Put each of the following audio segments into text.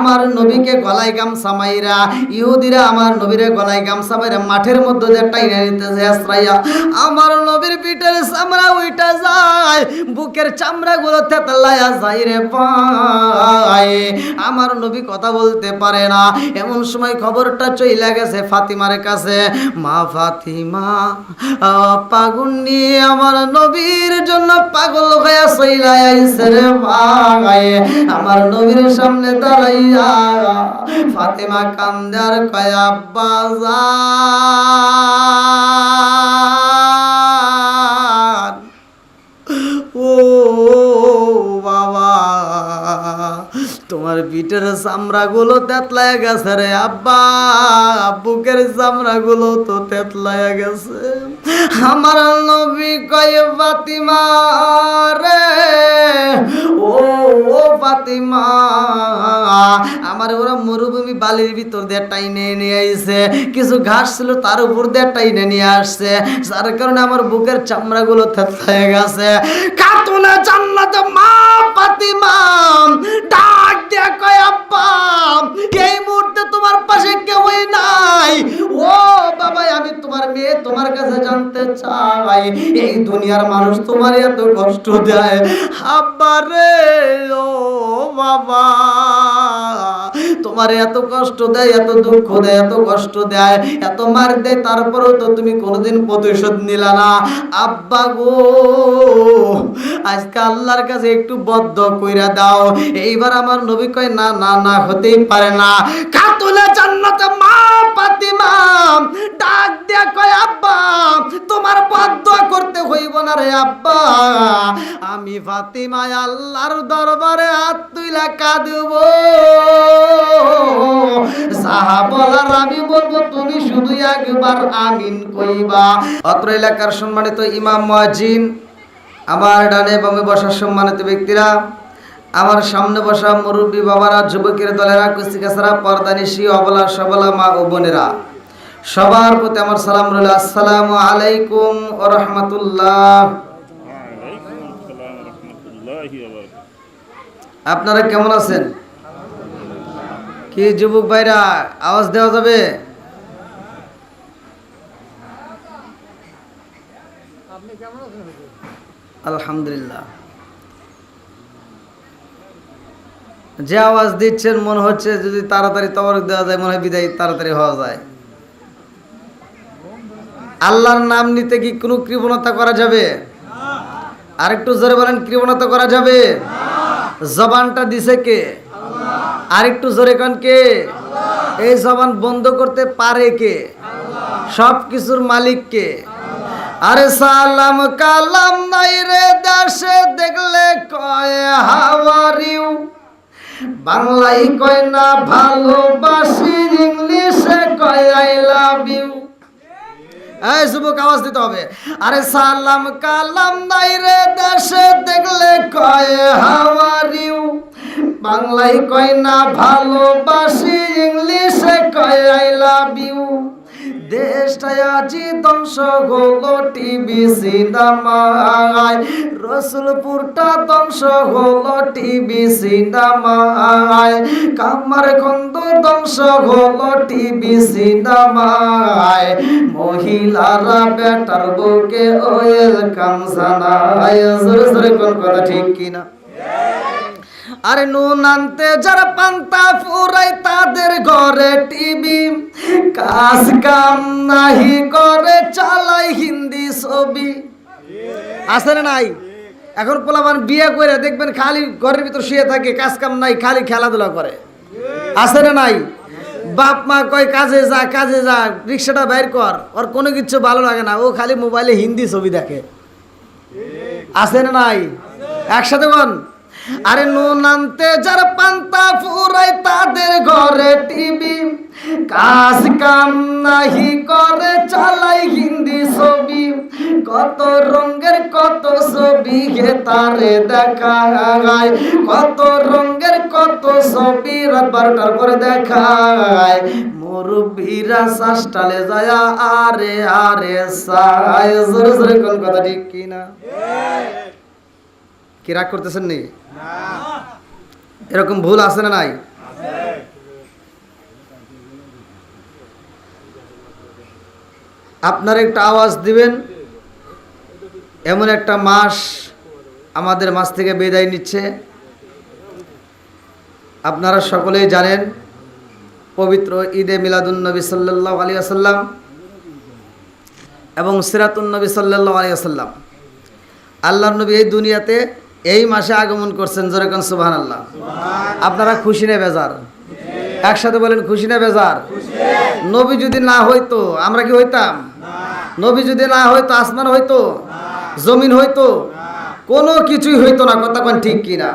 আমার নবীকে গলায় গামছা মাইরা, ইহুদিরা আমার নবীরে গলায় গামছা মাইরা মাঠের মধ্যে যে টাইনা নিতেছে আশ্রাইয়া, আমার নবীর পিঠের চামড়া উইটা যায়, বুকের চামড়া গুলো তেতলায়া যায় রে ভাই। আমার নবী কথা বলতে পারে না। এমন সময় খবরটা চইলা গেছে ফাতিমার কাছে। মা ফাতিমা পাগল নিয়ে আমার নবীর জন্য পাগল হয়ে চইলা আইছে রে ভাই। আমার নবীর সামনে দাঁড়াইয়া ফাতিমা কান্দে আর কয় আব্বা জান, ও বাবা, তোমার পিঠের চামড়া গুলো তেতলায় গেছে রে আব্বা, বুকের চামড়া গুলো তো তেতলায় গেছে। আমার নবী কয় ফাতিমা রে, ও ফাতিমা, আমার ওরা মরুভূমি বালির ভিতর দিয়ে টাইনে নিয়ে আইছে, কিছু ঘাস ছিল তার উপর দিয়ে টাইনে নিয়ে আসছে, যার কারণে আমার বুকের চামড়া গুলো তেতলায় গেছে। খাতুনে জান্নাতে মা ফাতিমা ডাক দিয়ে কয় আব্বা, এই মুহূর্তে তোমার পাশে কেউই নাই, ও বাবা আমি তোমার মেয়ে, তোমার কাছে জানতে চাই এই দুনিয়ার মানুষ তোমার এত কষ্ট দেয় আব্বা রে, ও বাবা তোমার এত কষ্ট দেয়, এত দুঃখ দেয়, এত কষ্ট দেয়, এত মার দেয়, তারপরেও তো তুমি কোনোদিন প্রতিশোধ নিলা না আব্বা গো। আজকে আল্লাহর কাছে একটু বদ্ধ কইরা দাও। এইবার আমার নবী কয় না না না, হতেই পারে না। খাতুনে জান্নাতে মা ফাতিমা ডাক দিয়া কয় আব্বা তোমার বদ্ধ করতে হইব না রে আব্বা, আমি ফাতিমা আল্লাহর দরবারে হাত তুইলা কাঁদবো, যাহা বলার আমি বলবো, তুমি শুধু একবার আমিন কইবা। অত্র এলাকার সম্মানিত ইমাম মুয়াজ্জিন, আমার ডানে বামে বসা সম্মানিত ব্যক্তিরা, আমার সামনে বসা মুরব্বী বাবারা, যুবকের দলেরা, কুস্তিকাছাড়া, পর্দানিশী, অবলা সবলা মা ও বোনেরা, সবার প্রতি আমার সালাম রইল। আসসালামু আলাইকুম ওয়া রাহমাতুল্লাহ। আপনারা কেমন আছেন? কি যুবক ভাইরা আওয়াজ দেওয়া যাবে? আলহামদুলিল্লাহ। যে আওয়াজ দিচ্ছেন মনে হচ্ছে যদি তাড়াতাড়ি তবরক দেওয়া যায়, মনে হয় বিদায় তাড়াতাড়ি হওয়া যায়। আল্লাহর নাম নিতে কি কোনো কৃপণতা করা যাবে? আরেকটু জোরে বলেন, কৃপণতা করা যাবে? জবানটা দিছে কে? আরেকটু জোরে কোন কে? এই জবান বন্ধ করতে পারে কে? সব কিছুর মালিক কে? আরে সালাম কালাম নাই রে দেশে, দেখলে কয় হাউ আর ইউ, বাংলায় কয় না ভালোবাসি, ইংলিশে কয় আই লাভ ইউ। এই যুবক আওয়াজ দিতে হবে। আরে সালাম কালাম নাই রে দেশে, দেখলে কয় হাউ আর ইউ, বাংলায় কয় না ভালোবাসি, ইংলিশে কয় আই লাভ ইউ। দেশটায় আজি ধ্বংস হলো টিভি সিনেমায়, রসুলপুরটা ধ্বংস হলো টিভি সিনেমায়, কামারখন্দ ধ্বংস হলো টিভি সিনেমায়, মহিলারা বেটার বুকে ওয়েলকাম জানায়। জোরে জোরে কোন কথা ঠিক কিনা? আরে নুন আনতে যারা পান্তা ফুরাই, তাদের ঘরে টিভি, কাজ কাম নাহি করে চালাই হিন্দি ছবি। আছে না নাই? এখন পোলাপান বিয়ে করে দেখবেন খালি ঘরের ভিতর শুয়ে থাকে, কাজ কাম নাই, খালি খেলাধুলা করে। আছে না নাই? বাপ মা কয় কাজে যা, কাজে যা, রিক্সাটা বাইর কর, ওর কোনো কিছু ভালো লাগে না, ও খালি মোবাইলে হিন্দি ছবি দেখে। আছে না নাই? একসাথে বল। আরে নুন আনতে যারা পান্তা ফুরাই, তাদের ঘরে টিভি, কাজ কাম নাহি করে চালাই হিন্দি ছবি, কত রঙের কত ছবি হে তারে দেখায়, কত রঙের কত ছবি রাত 12টার পরে দেখায়, মুরব্বীরা শাসটালে যায় আরে আরে সায়। জোরে জোরে কোন কথা ঠিক কিনা? কি রাগ করতেছেন নাকি? এরকম ভুল আছে না নাই? আপনারা একটা আওয়াজ দিবেন, এমন একটা মাস আমাদের মাছ থেকে বিদায় নিচ্ছে। আপনারা সকলেই জানেন পবিত্র ঈদে মিলাদুন্নবী সাল্লাল্লাহু আলাইহি ওয়াসাল্লাম এবং সিরাতুন্নবী সাল্লাল্লাহু আলাইহি ওয়াসাল্লাম, আল্লাহর নবী এই দুনিয়াতে এই মাসে আগমন করছেন। জোরে কোন সুবহানাল্লাহ। আপনারা খুশি না বেজার? একসাথে বলেন খুশি না বেজার? নবী যদি না হইতো আমরা কি হইতাম? নবী যদি না হইতো আসমান হইতো, জমিন হইতো, কোনো কিছুই হইতো না। কথা কোন ঠিক কিনা?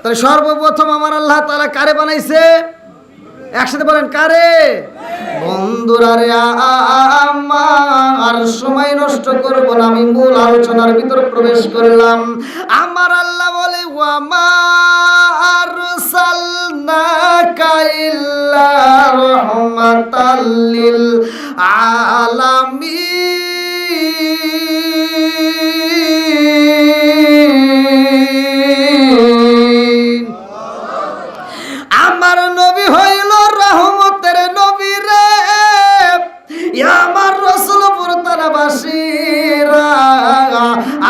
তাহলে সর্বপ্রথম আমার আল্লাহ তাআলা কারে বানাইছে? একসাথে বলেন কারে? বন্ধুরা রে আমার সময় নষ্ট করব না, আমি মূল আলোচনার ভিতর প্রবেশ করলাম। আমার আল্লাহ বলে ওয়া মা আরসালনাকা ইল্লা রাহমাতাল লিল আলামিন। আমার নবী হইল রহমতের নবী রে, আমার রাসূলপুর তারাবাসীরা।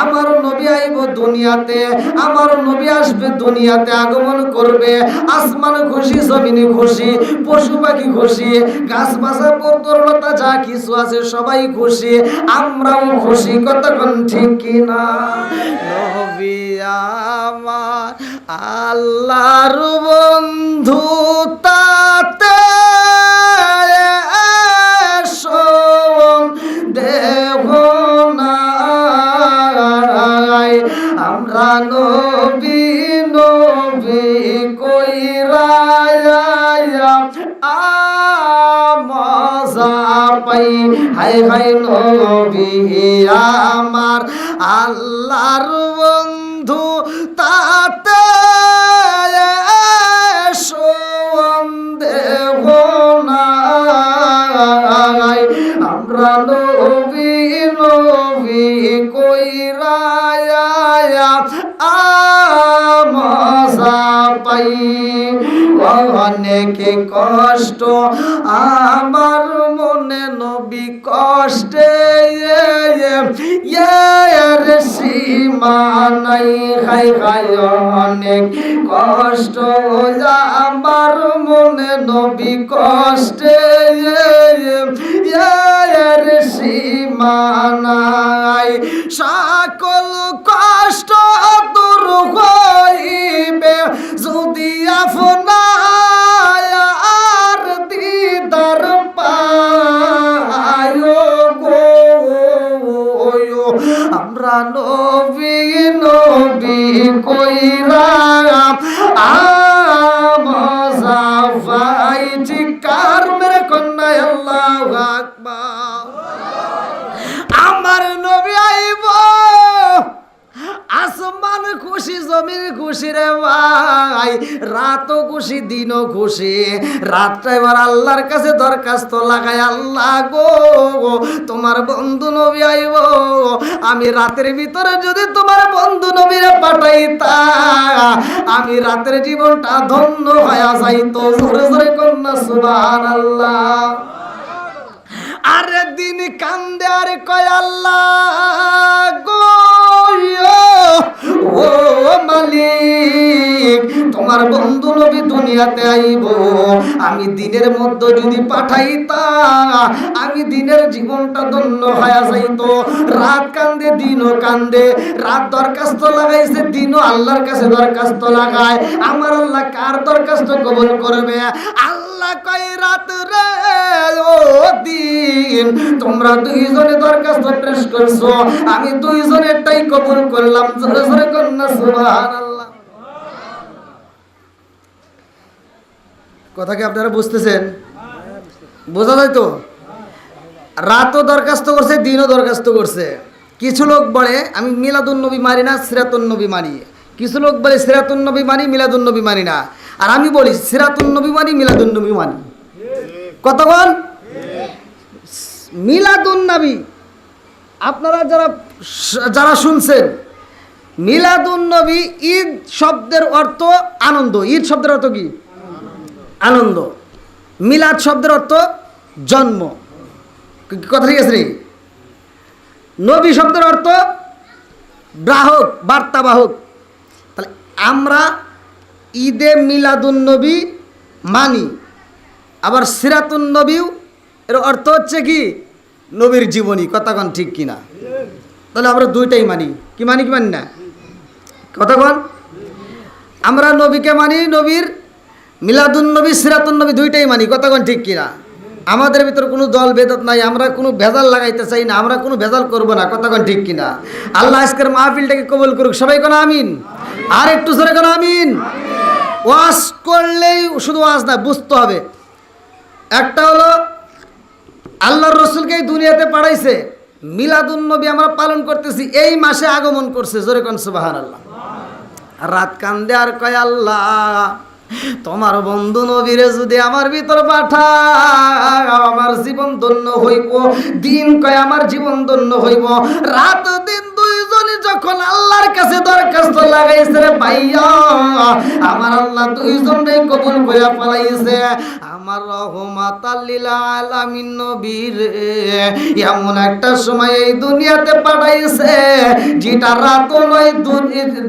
আমার নবী আইব দুনিয়াতে, আমার নবী আসবে দুনিয়াতে, আগমন করবে। আসমান খুশি, জমিন খুশি, পশু পাখি খুশি, গাছ পাতা পর্বতলতা যা কিছু আছে সবাই খুশি, আমরাও খুশি। কতক্ষণ ঠিক কিনা? নবী আমার আল্লাহর বন্ধু, তাতে দেহ নাই আমরা নবী নবী কইরা মজা পাই। হাই হাই নবী আমার আল্লাহর বন্ধু, তাতে সন্দেহ নাই আমরা নবী নবী কইরা মজা পাই। অনেক কষ্ট আমার মনে নবী কষ্টে সীমা নাই। খাই খাই অনেক কষ্ট আমার মনে নবী কষ্টে সীমা নাই। সকল কষ্ট দূর হইবে যদি আপনার দিদার পায় গো। আমরা নবী নবী কইরা মজা পাই। চিৎকার মেরে কন্যা আল্লাহু আকবার। আমার নবী আইব, আসমান খুশি, জমিন খুশি রে ভাই, রাতও খুশি, দিনও খুশি। রাতটা এবার আল্লাহর কাছে দরখাস্ত লাগাই, আল্লাহ গো তোমার বন্ধু নবী আইব, আমি রাতের ভিতরে যদি তোমার বন্ধু নবীরে পাঠাইতা, আমি রাতের জীবনটা ধন্য হয়ে যাইতো। জোরে জোরে কন্যা সুবহানাল্লাহ। আরে দিন কান্দে আর কয় আল্লাহ গো ও মালিক, তোমার বন্ধু নবী দুনিয়াতে আইব, আমি দিনের মধ্যে যদি পাঠাইতা, আমি দিনের জীবনটা ধন্য হয়ে যাইতো। রাত কান্দে, দিনও কান্দে, রাত দরখাস্ত লাগাইছে, দিনও আল্লাহর কাছে দরখাস্ত লাগায়। আমার আল্লাহ কার দরখাস্ত কবুল করবে? আল্লাহ কয় রাত রে ও দিন, তোমরা দুইজনে দরখাস্ত পেশ করছো, আমি দুইজনেরটাই কবুল করলাম। জোরে জোরে কন্যা সুবহানাল্লাহ। কথা কি আপনারা বুঝতেছেন? বোঝা যায় তো? রাতও দরখাস্ত করছে, দিনও দরখাস্ত করছে। কিছু লোক বলে আমি মিলাদুন নবী মানি না, সিরাতুন নবী মানি। কিছু লোক বলে সিরাতুন নবী মানি, মিলাদুন নবী মানি না। আর আমি বলি সিরাতুন নবী মানি, মিলাদুন নবী মানি। কতক্ষণ? মিলাদুন নবী আপনারা যারা শুনছেন, মিলাদুন নবী ঈদ শব্দের অর্থ আনন্দ। ঈদ শব্দের অর্থ কি? আনন্দ। মিলাদ শব্দের অর্থ জন্ম, কথা ঠিক আছে রে? নবী শব্দের অর্থ গ্রাহক, বার্তাবাহক। তাহলে আমরা ঈদে মিলাদুন নবী মানি, আবার সিরাতুন নবীও এর অর্থ হচ্ছে কি নবীর জীবনী, কথাক্ষণ ঠিক কিনা? তাহলে আমরা দুইটাই মানি। কি মানি কি মানি না? কথাক্ষণ আমরা নবীকে মানি, নবীর মিলাদুন নবী সিরাতুন নবী দুইটাই মানি, কথাক্ষণ ঠিক কিনা? আমাদের ভিতর কোনো দল বেদাত নাই, আমরা কোনো ভেজাল লাগাইতে চাই না, আমরা কোনো ভেজাল করব না, কথাক্ষণ ঠিক কিনা? আল্লাহ আজকের মাহফিলটাকে কবুল করুক, সবাই কোন আমিন। আর একটু জোরে কোন আমিন। ওয়াজ করলেই শুধু ওয়াজ না, বুঝতে হবে। একটা হলো আল্লাহর রসুলকে এই দুনিয়াতে পাঠাইছে, মিলাদুন নবী আমরা পালন করতেছি, এই মাসে আগমন করছে, জোরে কোন সুবহানাল্লাহ। রাত কান্দে আর কয় আল্লাহ তোমার বন্ধু নবীরে যদি আমার ভিতর পাঠাও আমার জীবন ধন্য হইব। দিন কয় আমার জীবন ধন্য হইব। রাত দিন দুইজনই যখন আল্লাহর কাছে দরখাস্ত লাগাইছে রে ভাইয়া, আমার আল্লাহ দুইজনই কবুল করে ফেলাইছে। আমার রহমাতাল লিল আলামিন নবীর এমন একটা সময় এই দুনিয়াতে পাঠাইছে যেটা রাতও নয়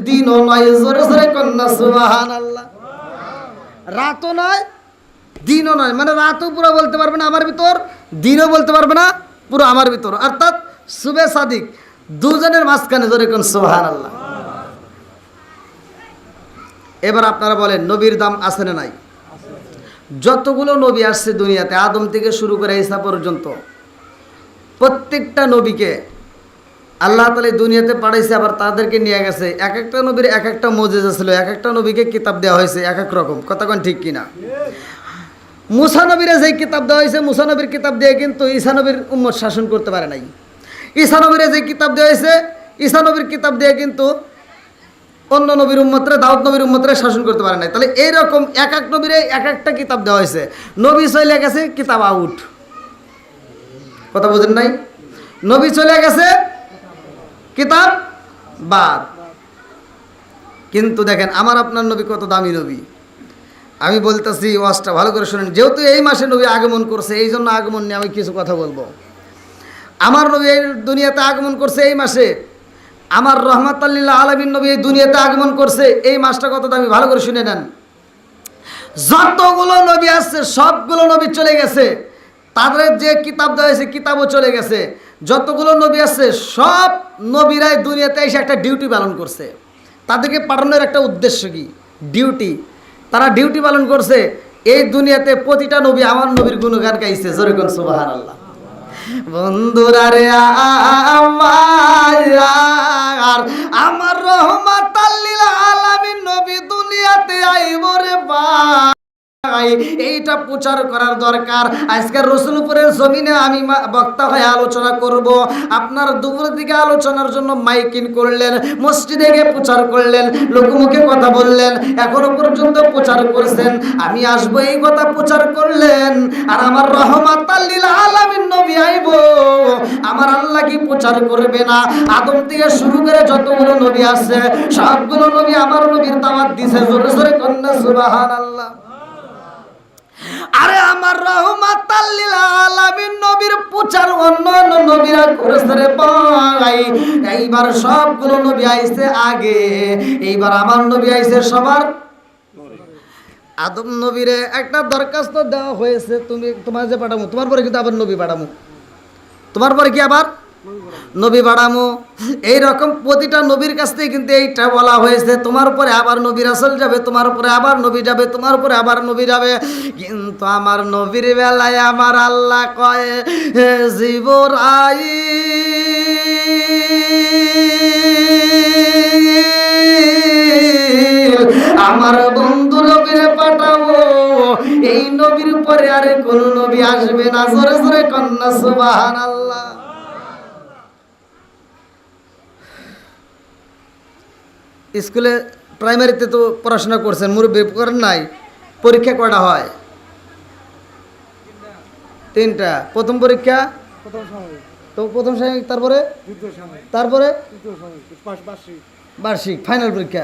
দিনও নয়, জোরে জোরে কন্যা সুবহানাল্লাহ। রাতও নয় দিনও নয়, মানে রাতও পুরো বলতে পারবে না আমার ভিতর, দিনও বলতে পারবে না পুরো আমার ভিতর, অর্থাৎ সুবে সাদিক দুজনের মাঝখানে, জোরে কোন সুবহানাল্লাহ। এবার আপনারা বলেন নবীর দাম আছে না নাই? যতগুলো নবী আসছে দুনিয়াতে আদম থেকে শুরু করে ঈসা পর্যন্ত, প্রত্যেকটা নবীকে আল্লাহ তাআলা দুনিয়াতে পাঠাইছে, আবার তাদেরকে নিয়ে গেছে। এক একটা নবীর এক একটা মুজিজা ছিল, এক একটা নবীকে কিতাব দেওয়া হয়েছে এক এক রকম, কথা কোন ঠিক কিনা? মুসা নবীরে যেই কিতাব দেওয়া হয়েছে, মুসা নবীর কিতাব দিয়ে কিন্তু ঈসা নবীর উম্মত শাসন করতে পারে নাই। ঈসা নবীরে যে কিতাব দেওয়া হয়েছে, ঈসা নবীর কিতাব দিয়ে কিন্তু অন্য নবীর উম্মতরা, দাউদ নবীর উম্মতরা শাসন করতে পারে নাই। তাহলে এইরকম এক এক নবীরে এক একটা কিতাব দেওয়া হয়েছে। নবী চলে গেছে, কিতাব আউট, কথা বুঝেন নাই? নবী চলে গেছে, কিতাব বাদ। কিন্তু দেখেন আমার আপনার নবী কত দামি নবী। আমি বলতেছি ওয়াজটা ভালো করে শুনেন, যেহেতু এই মাসে নবী আগমন করছে এই জন্য আগমন নিয়ে আমি কিছু কথা বলবো। আমার নবী এই দুনিয়াতে আগমন করছে এই মাসে, আমার রহমাতাল লিল আলামিন নবী এই দুনিয়াতে আগমন করছে এই মাসটা কত দামি, ভালো করে শুনে নেন। যতগুলো নবী আসছে সবগুলো নবী চলে গেছে, তাদের যে কিতাব দেওয়া হয়েছে কিতাবও চলে গেছে। যতগুলো নবী আসছে সব নবীরাই দুনিয়াতে এসে একটা ডিউটি পালন করছে। তাদেরকে পাঠানোর একটা উদ্দেশ্য কি? ডিউটি। তারা ডিউটি পালন করছে। এই দুনিয়াতে প্রতিটা নবী আমার নবীর গুণগান গাইছে, জোরে কোন সুবহানাল্লাহ। বন্ধুরা রে আমার রহমাতাল লিল আলামিন নবী দুনিয়াতে আইব রে ভাই, এইটা প্রচার করার দরকার। আজকের রসুলপুরের জমিনে আমি বক্তা হয়ে আলোচনা করব। আপনার দুপুরের দিকে আলোচনার জন্য মাইকিং করলেন, মসজিদে গিয়ে প্রচার করলেন, লোকমুখে কথা বললেন, এখনো পর্যন্ত প্রচার করছেন। আমি আসবো এই কথা প্রচার করলেন, আর আমার রহমাতাল লিল আলামিন নবী আইব, আমার আল্লাহ কি প্রচার করবে না? আদম থেকে শুরু করে যতগুলো নবী আছে সবগুলো নবী আমার নবীর দাওয়াত দিছে, জোরে জোরে কন্যা সুবহানাল্লাহ। আরে আমার রহমাতাল লিল আলামিন নবীর প্রচার অন্যান্য নবীরা করেছে রে ভাই। এইবার সবগুলো নবী আইছে আগে, এইবার আমার নবী আইছে সবার। আদম নবীরে একটা দরখাস্ত দেওয়া হয়েছে, তুমি তোমার যে পাঠামো, তোমার পরে কিন্তু আবার নবী পাঠামো, তোমার পরে কি আবার নবী বাড়ামো। এইরকম প্রতিটা নবীর কাছ থেকে কিন্তু এইটা বলা হয়েছে, তোমার উপরে আবার নবী রাসূল যাবে, তোমার উপরে আবার নবী যাবে, তোমার উপরে আবার নবী যাবে। কিন্তু আমার নবীর বেলায় আমার আল্লাহ কয় জিবরাইল আমার বন্ধু নবীরে পাঠাবো, এই নবীর পরে আর কোন নবী আসবে না, জোরে জোরে কন্যা সুবহানাল্লাহ। স্কুলে প্রাইমারিতে তো পড়াশোনা করছেন, মুরব্বী করেন নাই? পরীক্ষা কয়টা হয়? তিনটা। প্রথম পরীক্ষা তো প্রথম সাময়িক, তারপরে তারপরে বার্ষিক ফাইনাল পরীক্ষা,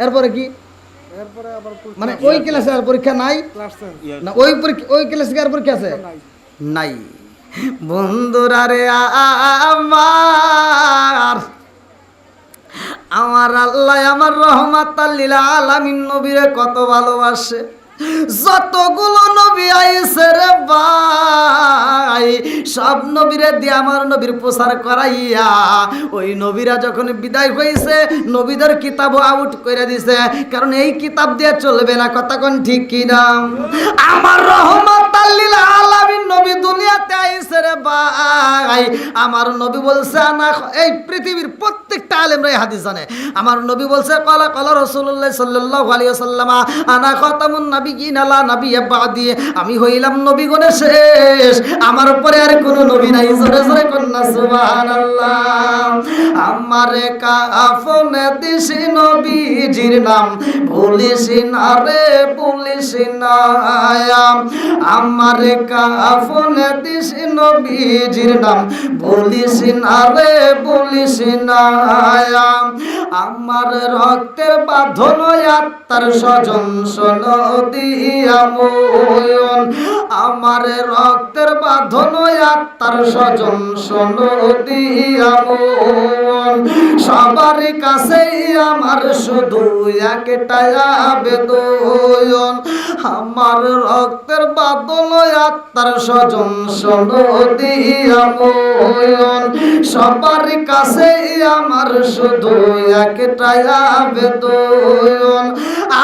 এরপরে কি মানে ওই ক্লাসে আর পরীক্ষা নাই না, ওই ক্লাসে আর পরীক্ষা আছে নাই। বন্ধুরা রে আমার আল্লাহ আমার রহমাতাল লিল আলামিন নবীরে কত ভালোবাসে। যতগুলো নবী আইছে রে ভাই, সব নবীরে দিয়ে আমার নবীর প্রচার করাইয়া ওই নবীরা যখন বিদায় হয়েছে নবীদের কিতাব আউট করে দিছে, কারণ এই কিতাব দিয়ে চলবে না। কথা কোন ঠিক কি না? আমার রহমাতাল লিল আলামিন নবী দুনিয়াতে আইছে রে ভাই, আমার নবী বলছে না, এই পৃথিবীর প্রত্যেকটা আলেমরা এই হাদিস জানে। আমার নবী বলছে ক্বালা ক্বালা রাসূলুল্লাহ সাল্লাল্লাহু আলাইহি ওয়াসাল্লাম আনা খাতামুন নাবিয়্যিন লা নাবিয়্যা বাদি, আমি হইলাম নবীগণের শেষ, আমার পরে আর কোনো নবী নাই। জোরে জোরে কন্না সুবহানাল্লাহ। আমারে কাফনে দিছি নবীজির নাম, ভুলিস না রে ভুলিস না। আমারে কাফনে দিছি নবীজির নাম, ভুলিস না রে ভুলিস না। আমার রক্তের বাঁধন আত্মার স্বজন দিয়া ময়ন, আমার রক্তের বাঁধন আত্মার স্বজন দিয়া ময়ন। সবার কাছে আমার শুধু একটাই আবেদন, আমার রক্তের বাঁধন আত্মার স্বজন দিয়া ময়ন। সবার কাছে আমার শুধু একটাই আবেদন,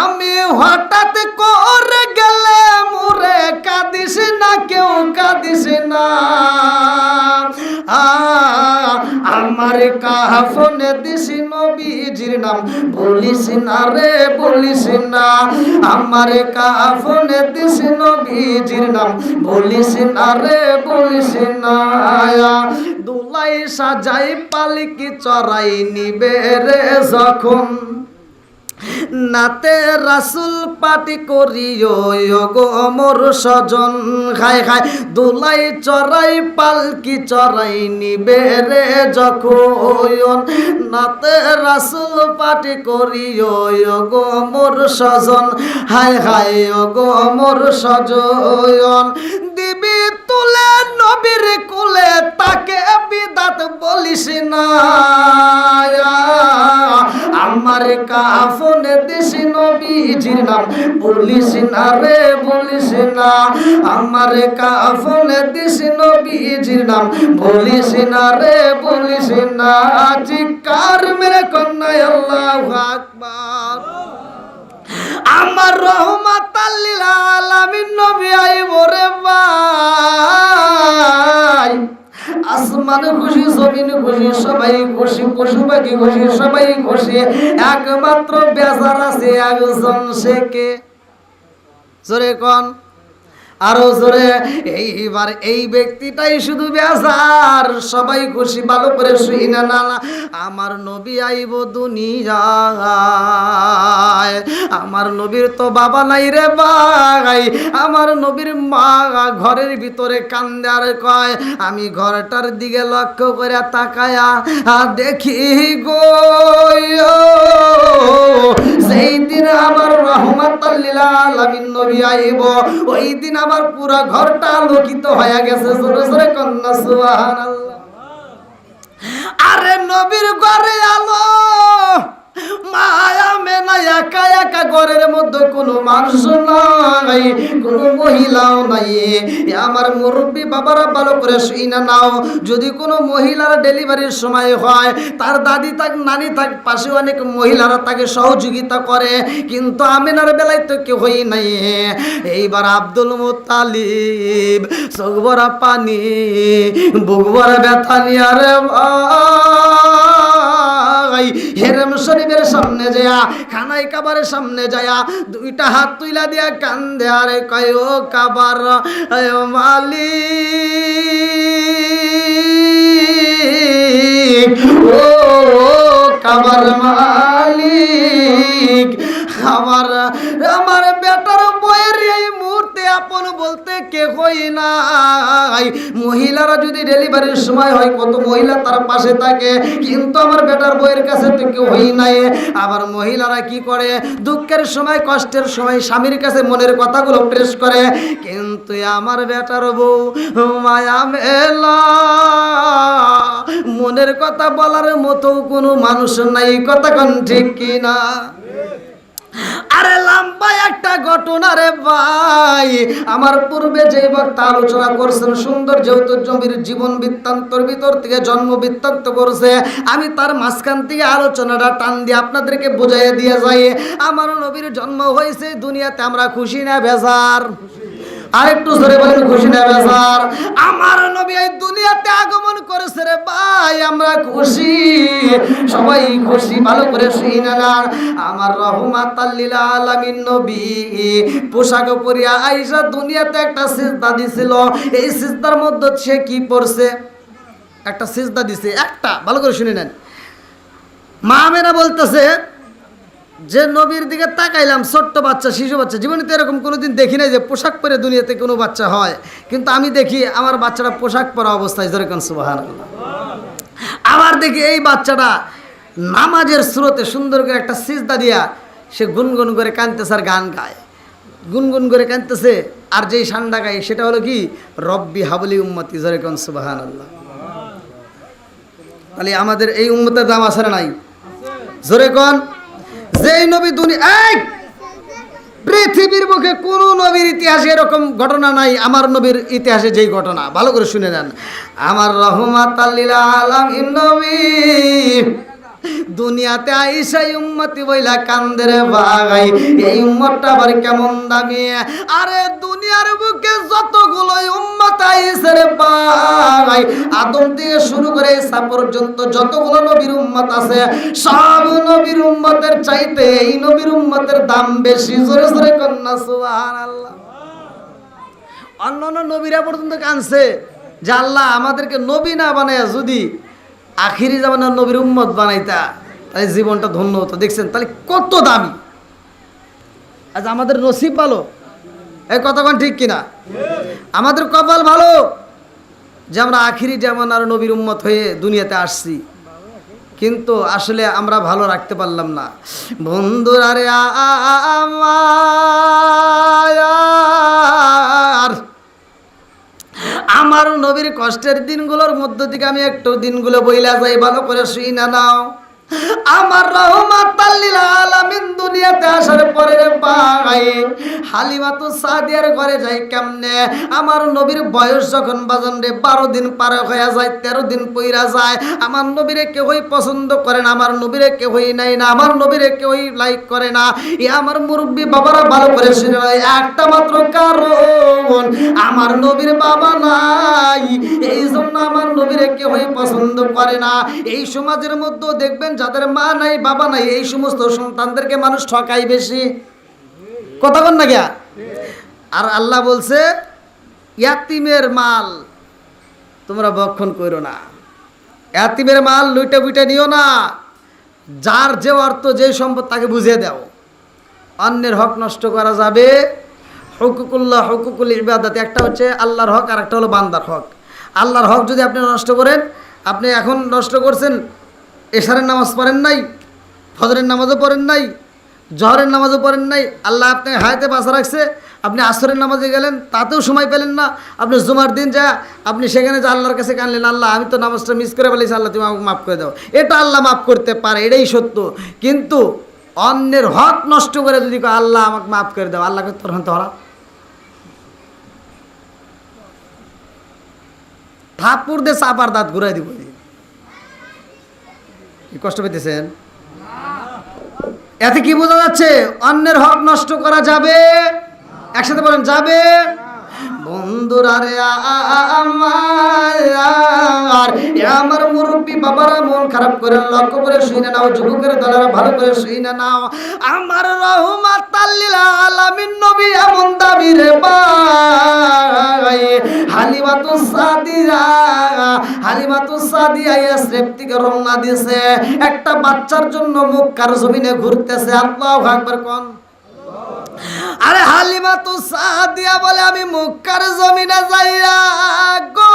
আমি হঠাৎ করে গেলে মোরে কাঁদিস না, কেউ কাঁদিস না। আমার কাফনে দিছি নবীজির নাম, বলিস না রে বলিস না। আমার কাফনে দিছি নবীজির নাম, বলিস না রে বলিস না। দুলাই সাজাই পালকি চড়াই নিবে রে যখন, নাতে রাসুল পাটি করিও গো মোর স্বজন। খায় খায় দুলাই চড়াই পালকি চড়াই নিবে রে যখন, নাতে রাসুল পাটি করিও গো মোর স্বজন। হায় হায় গো মোর স্বজন, দিবি তুলে নবীর কুলে তাকে বিদাত বলিস না। আমার কাফনে দিছি নবীজির নাম, বলিস না রে বলিস না। আমার কাফনে দিছি নবীজির নাম, বলিস না রে বলিস না। চিৎকার মেরে কন্যা আল্লাহু আকবার। আমার রহমাতাল লিল আলামিন নবী আইব রে ভাই, আসমান খুশি জমিন খুশি সবাই খুশি, পশু পাখি খুশি সবাই খুশি, একমাত্র বেজার আছে একজন, সে কে? জোরে কোন, আরো জোরে। এইবার এই ব্যক্তিটাই শুধু বেজার, সবাই খুশি। ভালো করে শুই না না, আমার নবী আইব দুনিয়ায়। আমার নবীর তো বাবা নাই রে ভাই, আমার নবীর মা ঘরের ভিতরে কান্দে আর কয়, আমি ঘরটার দিকে লক্ষ্য করে তাকায়া দেখি গো, সেই দিন আমার রহমাতাল লিল আলামিন নবী আইব, ওই দিন আমার পুরো ঘরটা আলোকিত হয়ে গেছে। জোরে জোরে কন্যা সুবহানাল্লাহ। আরে নবীর ঘরে আলো, মায়া মেনা একা একা ঘরের মধ্যে কোনো মানুষ নাই, কোনো মহিলাও নাই। আমার মুরব্বী বাবারা ভালো করে শুই না নাও, যদি কোনো মহিলার ডেলিভারির সময় হয়, তার দাদি থাক নানি থাক পাশে অনেক মহিলারা তাকে সহযোগিতা করে, কিন্তু আমিনার বেলায় তো কেউ হই নাই। এইবার আব্দুল মুত্তালিব চোখ ভরা পানি বুক ভরা ব্যথা নিয়ে রে ভাই হেরেম শরীফের সামনে যায়া, খানায় কাবারের সামনে যায়া দুইটা হাত তুইলা দিয়া কান্দে আরে কয়, ও কাবার মালিক, ও কাবার মালিক, আমার বেটার বইয়ের এই মুহূর্তে আপন বলতে কেহই নাই। মহিলারা যদি ডেলিভারির সময় হয় কত মহিলা তার পাশে থাকে, কিন্তু আমার বেটার বউয়ের কাছে তো কেউই নাই। আবার মহিলারা কি করে, দুঃখের সময় কষ্টের সময় স্বামীর কাছে মনের কথাগুলো প্রেস করে, কিন্তু আমার বেটার বউ মায়া মেলা মনের কথা বলার মতো কোনো মানুষ নাই। কথা কোন ঠিক কিনা? আরে লম্বা একটা ঘটনা রে ভাই, আমার পূর্বে যে বক্তা আলোচনা করছেন সুন্দর যেহেতু জমির জীবন বৃত্তান্তর ভিতর থেকে জন্ম বৃত্তান্ত করছে, আমি তার মাঝখান থেকে আলোচনাটা টান দিয়ে আপনাদেরকে বুঝাইয়া দিয়ে যাই। আমার নবীর জন্ম হয়েছে দুনিয়াতে, আমরা খুশি না বেজার? আরেকটু জোরে বলেন, খুশি না বেজার? আমার নবী এই দুনিয়াতে আগমন করেছে রে ভাই, আমরা খুশি, সবাই খুশি। ভালো করে শুনে না, আমার রহমাতাল লিল আলামিন নবী পোশাক পরিয়া আয়েশা দুনিয়াতে একটা সিজদা দিছিল। এই সিজদার মধ্যে সে কি পড়ছে? একটা সিজদা দিছে, একটা। ভালো করে শুনে নেন। মা আমেনা বলতেছে যে নবীর দিকে তাকাইলাম, ছোট্ট বাচ্চা, শিশু বাচ্চা, জীবনে তো এরকম কোনোদিন দেখি নাই যে পোশাক পরে দুনিয়াতে কোনো বাচ্চা হয়, কিন্তু আমি দেখি আমার বাচ্চাটা পোশাক পরা অবস্থায়, যেরকম সুবহানাল্লাহ। আবার দেখি এই বাচ্চাটা নামাজের স্রোতে সুন্দর করে একটা সিজদা দিয়া সে গুনগুন করে কাঁদতেছে আর গান গায়, গুনগুন করে কাঁদতেছে। আর যেই সান্ডা গায় সেটা হলো কি, রব্বি হাবলি উম্মতি, যেরকম সুবহানাল্লাহ। তাহলে আমাদের এই উম্মতের দাম আছে না নাই? জোরে কোন? যেই নবী পৃথিবীর মুখে কোন নবীর ইতিহাসে এরকম ঘটনা নাই আমার নবীর ইতিহাসে যেই ঘটনা। ভালো করে শুনে নেন। আমার রহমাতাল লিল আলামিন নবী দুনিয়াতে আইসা উম্মতি বইলা কান্দে রে ভাই, এই উম্মতটা আবার কেমন দামি। আরে দুনিয়ার বুকে যতগুলো উম্মত আইছে রে ভাই, আদম থেকে শুরু করে ঈসা পর্যন্ত যতগুলো নবীর উম্মত আছে, সব নবীর উম্মতের চাইতে এই নবীর উম্মতের দাম বেশি। জোরে জোরে কন্যা সুবহানাল্লাহ। অন্যান্য নবীরা পর্যন্ত কাঁদছে যে আল্লাহ আমাদেরকে নবী না বানায়া যদি আখিরি জামানার নবীর উম্মত বানাইতা তাই জীবনটা ধন্য হতো। দেখছেন তাহলে কত দামি। আজ আমাদের নসিব ভালো, এই কথাটা ঠিক কিনা? আমাদের কপাল ভালো যে আমরা আখিরি জামানার নবীর উম্মত হয়ে দুনিয়াতে আসছি, কিন্তু আসলে আমরা ভালো রাখতে পারলাম না। বন্ধুরা রে আমার নবীর কষ্টের দিনগুলোর মধ্য থেকে আমি একটু দিনগুলো বইলা যাই, ভালো করে শুই না নাও। আমার রহমাতাল লিল আলামিন দুনিয়াতে আসার পরে রে ভাই, হালিমাতু সাদিয়ার ঘরে যাই কেমনে? আমার নবীর বয়স যখন বাজান রে 12 দিন পার হয়ে যায়, 13 দিন পইরা যায়, আমার নবীরে কেউই পছন্দ করে না, আমার নবীরে কেউই নাই না, আমার নবীরে কেউই লাইক করে না। এ আমার মুরব্বী বাবারা ভালো করে শুনে নাই, একটা মাত্র কারণ, আমার নবীর বাবা নাই, এই জন্য আমার নবীরে কেউই পছন্দ করে না। এই সমাজের মধ্যে দেখবেন যাদের মা নাই বাবা নাই, এই সমস্ত সন্তানদেরকে মানুষ ঠকাই বেশি। কথা বল না গিয়া? আর আল্লাহ বলছে ইয়াতিমের মাল তোমরা ভক্ষণ করো না, ইয়াতিমের মাল লুইটা বুইটা নিও না, যার যে অর্থ যে সম্পদ তাকে বুঝিয়ে দাও। অন্যের হক নষ্ট করা যাবে, হুকুকুল্লাহ হুকুকুল ইবাদত, একটা হচ্ছে আল্লাহর হক আর একটা হলো বান্দার হক। আল্লাহর হক যদি আপনি নষ্ট করেন, আপনি এখন নষ্ট করছেন, এশারের নামাজ পড়েন নাই, ফজরের নামাজও পড়েন নাই, জহরের নামাজও পড়েন নাই, আল্লাহ আপনাকে হায়াতে বাঁচা রাখছে, আপনি আসরের নামাজে গেলেন তাতেও সময় পেলেন না, আপনি জুমার দিন যা আপনি সেখানে যা আল্লাহর কাছে কানলেন, আল্লাহ আমি তো নামাজটা মিস করে ফেলেছি, আল্লাহ তুমি আমাকে মাফ করে দাও। এটা আল্লাহ মাফ করতে পারে, এটাই সত্য। কিন্তু অন্যের হক নষ্ট করে যদি আল্লাহ আমাকে মাফ করে দাও, আল্লাহকে তখন ধরা থাপ্পড় দিয়ে চাপার দাঁত ঘুরাই দিব। কষ্ট পেতেছেন? এতে কি বোঝা যাচ্ছে? অন্যের হক নষ্ট করা যাবে? একসাথে বলেন যাবে। বন্ধুরা রে আমার মুরব্বী বাবারা মন খারাপ করে লক্ষ্য করে শুনে নাও, যুবকের দলেরা ভালো করে শুনে নাও, আমার রহমাতাল লিল আলামিন নবী এমন দাবি রে ভাই, হালিমাতু সাদিয়া ইয়াসরিব থেকে রওনা দিয়েছে, একটা বাচ্চার জন্য মক্কার জমিনে ঘুরতেছে। আল্লাহু আকবার কোন। আরে হালিমা তো সাদিয়া বলে আমি মক্কার জমিনে যাইয়া গো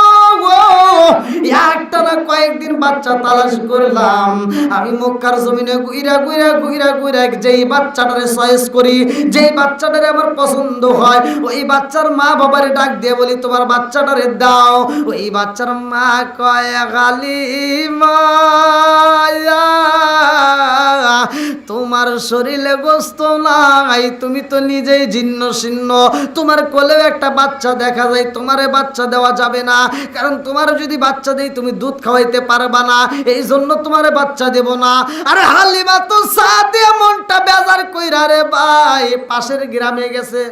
একটা না কয়েকদিন বাচ্চা তালাশ করলাম। আমি মক্কার জমিনে ঘুইরা ঘুইরা ঘুইরা ঘুইরা যেই বাচ্চাটারে চয়েস করি, যেই বাচ্চাটারে আমার পছন্দ হয়, ওই বাচ্চার মা বাবারে ডাক দিয়ে বলি তোমার বাচ্চাটারে দাও। ওই বাচ্চার মা কয় হালিমা তোমার শরীরে গোস্ত নাই, তুমি তো নিজেই জীর্ণ শীর্ণ, তোমার কোলেও একটা বাচ্চা দেখা যায়, তোমারে বাচ্চা দেওয়া যাবে না, কারণ তোমার যদি বাচ্চা দেই তুমি দুধ খাওয়াইতে পারবা না, এই জন্য তোমারে বাচ্চা দেব না। আরে হালিমা তো সাদিয়া মনটা বেজার কইরা রে ভাই পাশের গ্রামে গেছে,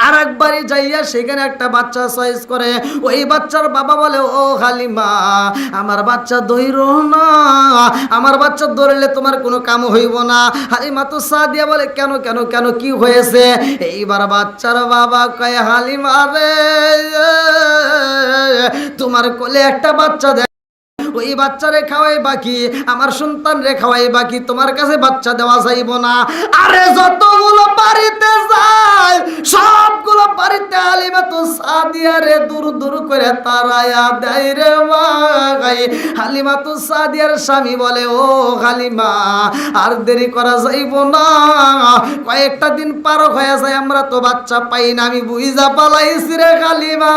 আর একবারই যাইয়া সেখানে একটা বাচ্চা চয়েস করে। ওই বাচ্চার বাবা বলে ও হালিমা আমার বাচ্চা ধইর না, আমার বাচ্চা ধরলে তোমার কোনো কাম হইব না। হালিমা তো সাদিয়া বলে কেন কেন কেন কি হয়েছে? এইবার বাচ্চার বাবা কয় হালিমা রে তোমার কোলে একটা বাচ্চা দেয়, ওই বাচ্চারে খাওয়াই বাকি, আমার সন্তান রে খাওয়াই বাকি, তোমার কাছে বাচ্চা দেওয়া যাইব না। আরে যতগুলো বাড়িতে যায় সবগুলো বাড়িতে হালিমা তো সাদিয়া রে দূর দূর করে তারায়া দেয় রে ভাই। হালিমা তো সাদিয়ার স্বামী বলে ও হালিমা আর দেরি করা যাইব না, কয়েকটা দিন পার হয়ে যায় আমরা তো বাচ্চা পাই না, আমি বুঝা পালাইছি রে হালিমা,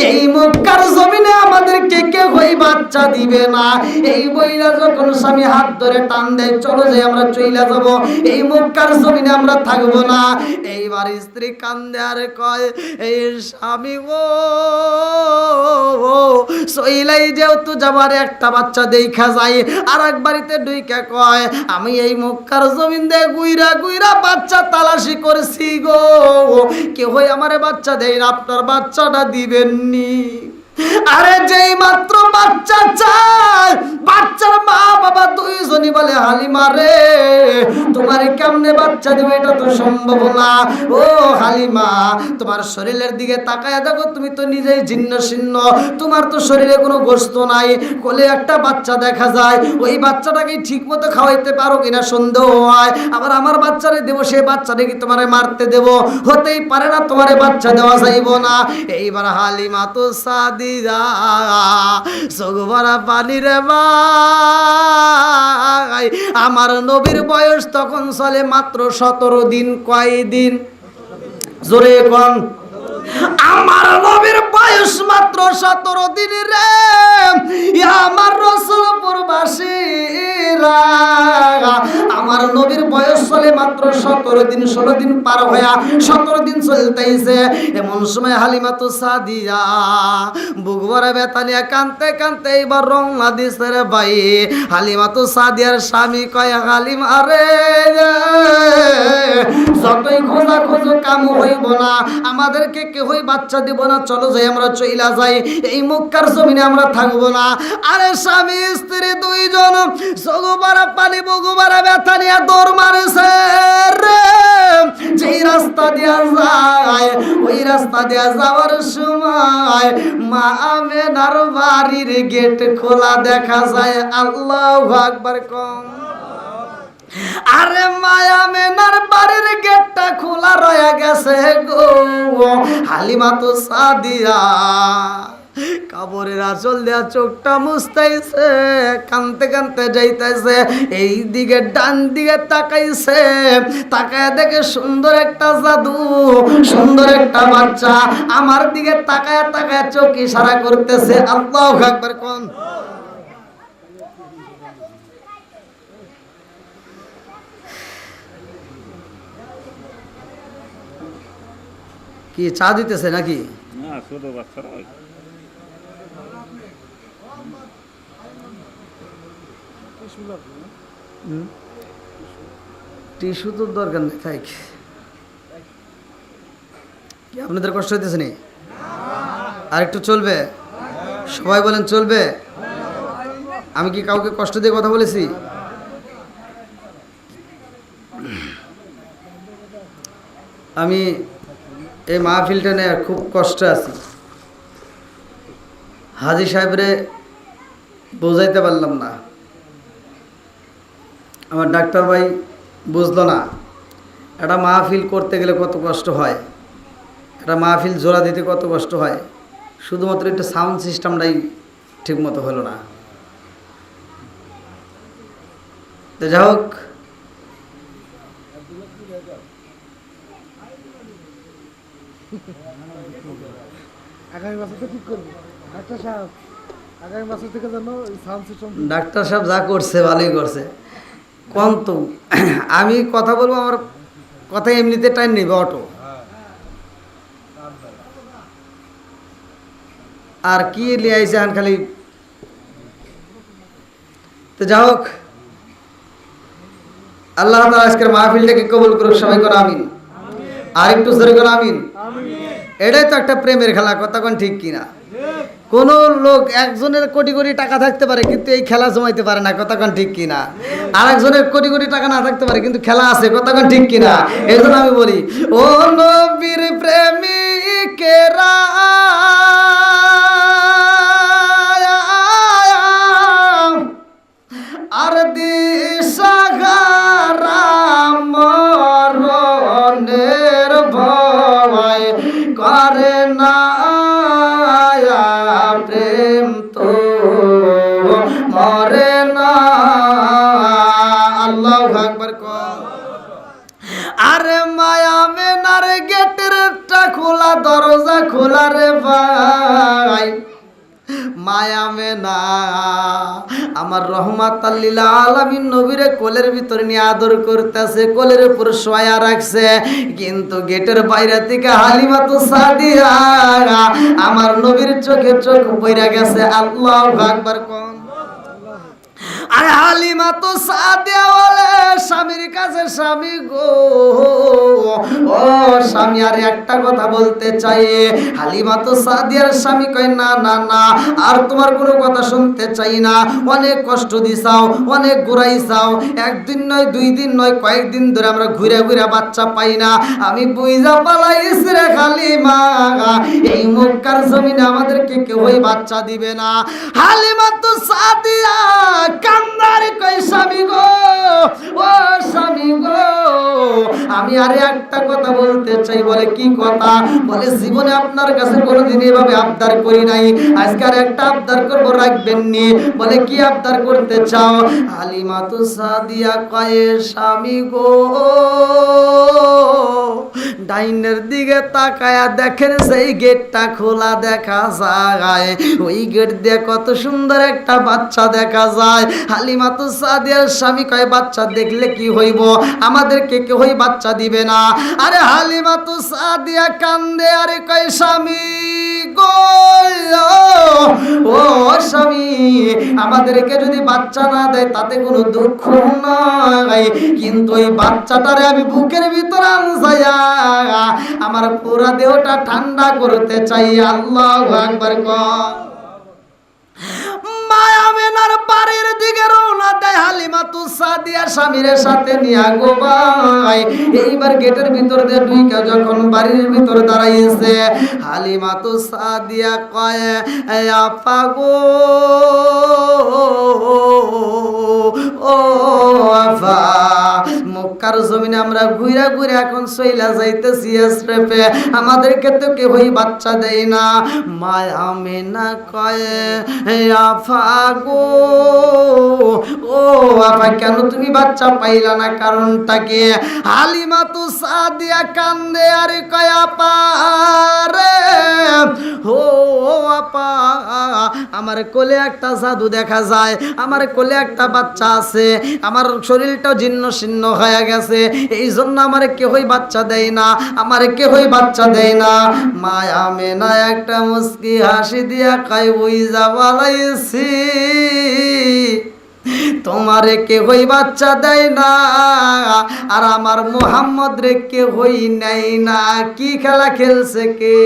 এই মক্কার জমিনে আমাদেরকে কেউ ওই বাচ্চা দিবে না। এই বইলা যখন স্বামী হাত ধরে টান দেয় চলো যাই আমরা চইলা যাব, এই মক্কার জমিনে আমরা থাকবো না। এইবার স্ত্রী কান্দে আর কয় এই স্বামী গো চইলাই যেহেতু যাবার একটা বাচ্চা দেখা যায়, আর এক বাড়িতে ডুইকা কয় আমি এই মক্কার জমিন দিয়ে গুইরা গুইরা বাচ্চা তালাশি করছি গো, কেউ আমারে বাচ্চা দেয় না, আপনার বাচ্চাটা দিবেননি। আরে যেই মাত্র বাচ্চা চায় বাচ্চার মা বাবা দুইজনই বলে হালিমা রে তোমার কেমনে বাচ্চা দেবে, এটা তো সম্ভব না। ও হালিমা তোমার শরীরের দিকে তাকায় দেখো, তুমি তো নিজেই জীর্ণ শীর্ণ, তোমার তো শরীরে কোনো গোস্ত নাই, কোলে একটা বাচ্চা দেখা যায়, ওই বাচ্চাটাকে ঠিক মতো খাওয়াইতে পারো কিনা সন্দেহ হয়। আবার আমার বাচ্চারে দেবো, সেই বাচ্চাটা কি তোমারে মারতে দেবো? হতেই পারে না, তোমারে বাচ্চা দেওয়া যাইব না। এইবার হালিমা তো সাদিয়া চোখভরা পানি রে ভাই, আমার নবীর বয়স তখন চলে মাত্র 17 দিন। কয়দিন? জোরে কোন। আমার নবীর বয়স মাত্র 17 দিন রে। আমার রাসূল প্রবাসীরা আমার নবীর বয়স চলে মাত্র 17 দিন, 16 দিন পার হইয়া 17 দিন চলতেইছে। এমন সময় হালিমা তো সাদিয়া বুক ভরা ব্যথা নিয়ে কাঁদতে কাঁদতে এইবার রওনা দিছে রে ভাই। হালিমা তো সাদিয়ার স্বামী কয় হালিমা রে যতই খোঁজা খোঁজো কাম হইব না, আমাদেরকে কেউই বাচ্চা দিব না, চলো যাই আমরা চইলা যাই, এই মক্কার জমিনে আমরা থাকবো না। আরে স্বামী স্ত্রী দুইজন চোখভরা পানি বুকভরা ব্যথা নিয়ে দৌড় মারেছে রে। যেই রাস্তা দিয়া যায় ওই রাস্তা দিয়া যাওয়ার সময় মা আমেনার বাড়ির গেট খোলা দেখা যায়। আল্লাহু আকবার কম। আরে মায়া মেনার বাড়ির গেটটা খোলা রয়ে গেছে গো। হালিমা তো সাদিয়া কাপড়ের আঁচল দেয়া চোখটা মুছতেছে, কানতে কানতে যাইতেছে, এই দিকে ডান দিকে তাকাইছে, তাকায় দেখে সুন্দর একটা জাদু, সুন্দর একটা বাচ্চা আমার দিকে তাকায় তাকায় চোখ ইশারা করতেছে। আল্লাহু আকবার কোন। কি চা দিতেছে নাকি? না শুধু বাচ্চারা। টিস্যু তো দরকার নেই, থাক। কি আপনাদের কষ্ট হইতেছে নি? আর একটু চলবে? সবাই বলেন চলবে? আমি কি কাউকে কষ্ট দিয়ে কথা বলেছি? আমি এই মাহফিলটা নিয়ে খুব কষ্ট আছি। হাজী সাহেবরে বোঝাইতে পারলাম না, আমার ডাক্তার ভাই বুঝলো না। একটা মাহফিল করতে গেলে কত কষ্ট হয়, একটা মাহফিল জোড়া দিতে কত কষ্ট হয়, শুধুমাত্র একটা সাউন্ড সিস্টেমটাই ঠিক মতো হলো না। তো যাই হোক, আগামী বছর তো ঠিক করবো ডাক্তার সাহেব, আগামী বছর থেকে যেন সাউন্ড সিস্টেম। ডাক্তার সাহেব যা করছে ভালোই করছে। কোন তো আমি কথা বলবো, আমার কথা এমনিতে টাইম নেবে অটো, আর কি লিয়ে আইছে আন খালি। তো যাই হোক, আল্লাহ তাআলা আজকের মাহফিলটাকে কবুল করুক, সবাই করে আমিন। আর একটু জোরে করে আমিন। এটাই তো একটা প্রেমের খেলা, কথা কোন ঠিক কিনা? কোন লোক একজনের কোটি কোটি টাকা থাকতে পারে কিন্তু এই খেলা জমাইতে পারে না, কথা কোন ঠিক কিনা? আর একজনের কোটি কোটি টাকা না থাকতে পারে কিন্তু খেলা আছে, কথা কোন ঠিক কিনা? এই জন্য আমি বলি, ও নবীর প্রেমিকেরা আর দিশাহারা মরণের ভয় করে না, প্রেম তো মরে না। আল্লাহু আকবার কর। আরে মায়া মেনার গেটের খোলা, দরজা খোলা রে ভাই, মায়া মেনা আমার রহমাতাল লিল আলামিন নবীরে কোলের ভিতরে নিয়ে আদর করতেছে, কোলের উপর শোয়া রাখছে, কিন্তু গেটের বাইরে থেকে হালিমাতু সাদিয়া আমার নবীর চোখে চোখ পইরা গেছে। আল্লাহু আকবার কোন। আরে হালিমাতু সাদিয়া বলে স্বামীর কাছে, স্বামী গো, ও স্বামী আর একটা কথা বলতে চাই। হালিমাতু সাদিয়ার স্বামী কয়, না না না, আর তোমার কোনো কথা শুনতে চাই না, অনেক কষ্ট দিছাও, অনেক ঘুরাইছাও, একদিন নয় দুই দিন নয় কয়েকদিন ধরে আমরা ঘুরে ঘুরে বাচ্চা পাই না, আমি বুইজা পালাইছি রে হালিমা, এই মক্কার জমিনে আমাদেরকে কেউই বাচ্চা দিবে না। হালিমাতু সাদিয়া কান্দারে কই, স্বামী গো, ও স্বামী গো, আমি আরে একটা কথা বলতে চাই। বলে কি কথা? বলে জীবনে আপনার কাছে কোনোদিন এভাবে আবদার করি নাই, আজকে আর একটা আবদার করবো, রাখবেন নি। বলে কি আবদার করতে চাও? হালিমাতু সাদিয়া কয়, স্বামী গো, ডাইনের দিকে তাকায়া দেখেন সেই গেটটা খোলা দেখা যায়, ওই গেট দিয়ে কত সুন্দর একটা বাচ্চা দেখা যায়। হালিমাতু সাদিয়ার স্বামী কয়, বাচ্চা দেখলে কি হইব, আমাদেরকে কেউই বাচ্চা দিবে না। আরে হালিমাতু সাদিয়া কান্দে, আরে কয়, স্বামী গো, ও স্বামী, আমাদেরকে যদি বাচ্চা না দেয় তাতে কোনো দুঃখ নাই, কিন্তু ওই বাচ্চাটারে আমি বুকের ভিতর আনসাইয়া আমার পুরা দেহটা ঠান্ডা করতে চাই। আল্লাহু আকবার কর। মায়া মেনার বাড়ির দিকে রওনা দেয় হালিমাতু সাদিয়া স্বামীর সাথে নিয়া গো ভাই। এইবার গেটের ভিতর দিয়ে ঢুইকা যখন বাড়ির ভিতর দাঁড়াইছে, হালিমাতু সাদিয়া কয়, আপা গো, ও আপা, মক্কার জমিনে আমরা ঘুরা ঘুরে এখন সইলা যাইতেছি এসরেফে, আমাদেরকে তো কেউই বাচ্চা দেয় না। মায়া মেনা কয়, আফা গো, ও আফা, কেন তুমি বাচ্চা পাইলা না, কারণটা কি? হালিমাতু সাদিয়া কান্দে আর কয়, আপা রে, ও আপা, আমার কোলে একটা জাদু দেখা যায়, আমার কোলে একটা বাচ্চা আছে, আমার শরীরটাও জীর্ণ শীর্ণ হয়ে গেছে, এই জন্য আমার কেউই বাচ্চা দেয় না, আমার কেউই বাচ্চা দেয় না। মায়া মেনা একটা মুস্কি হাসি দিয়া কয়, ওই যা বলাইছি, তোমারে কেউই বাচ্চা দেয় না, আর আমার মুহাম্মদ রে কেউই নেয় না। কি খেলা খেলছে কে?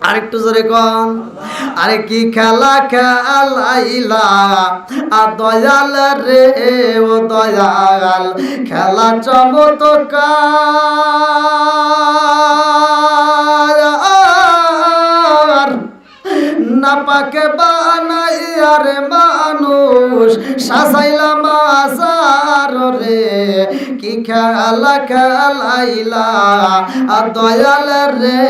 আরেকটু জোরে কোন। আরে কি খেলা খেলাইলা দয়াল রে, ও দয়াল, খেলা চমৎকার, না পাকে বানাইয়া রে মানুষ সাজাইলা মাজার রে, কি খেলা খেলাইলা দয়াল রে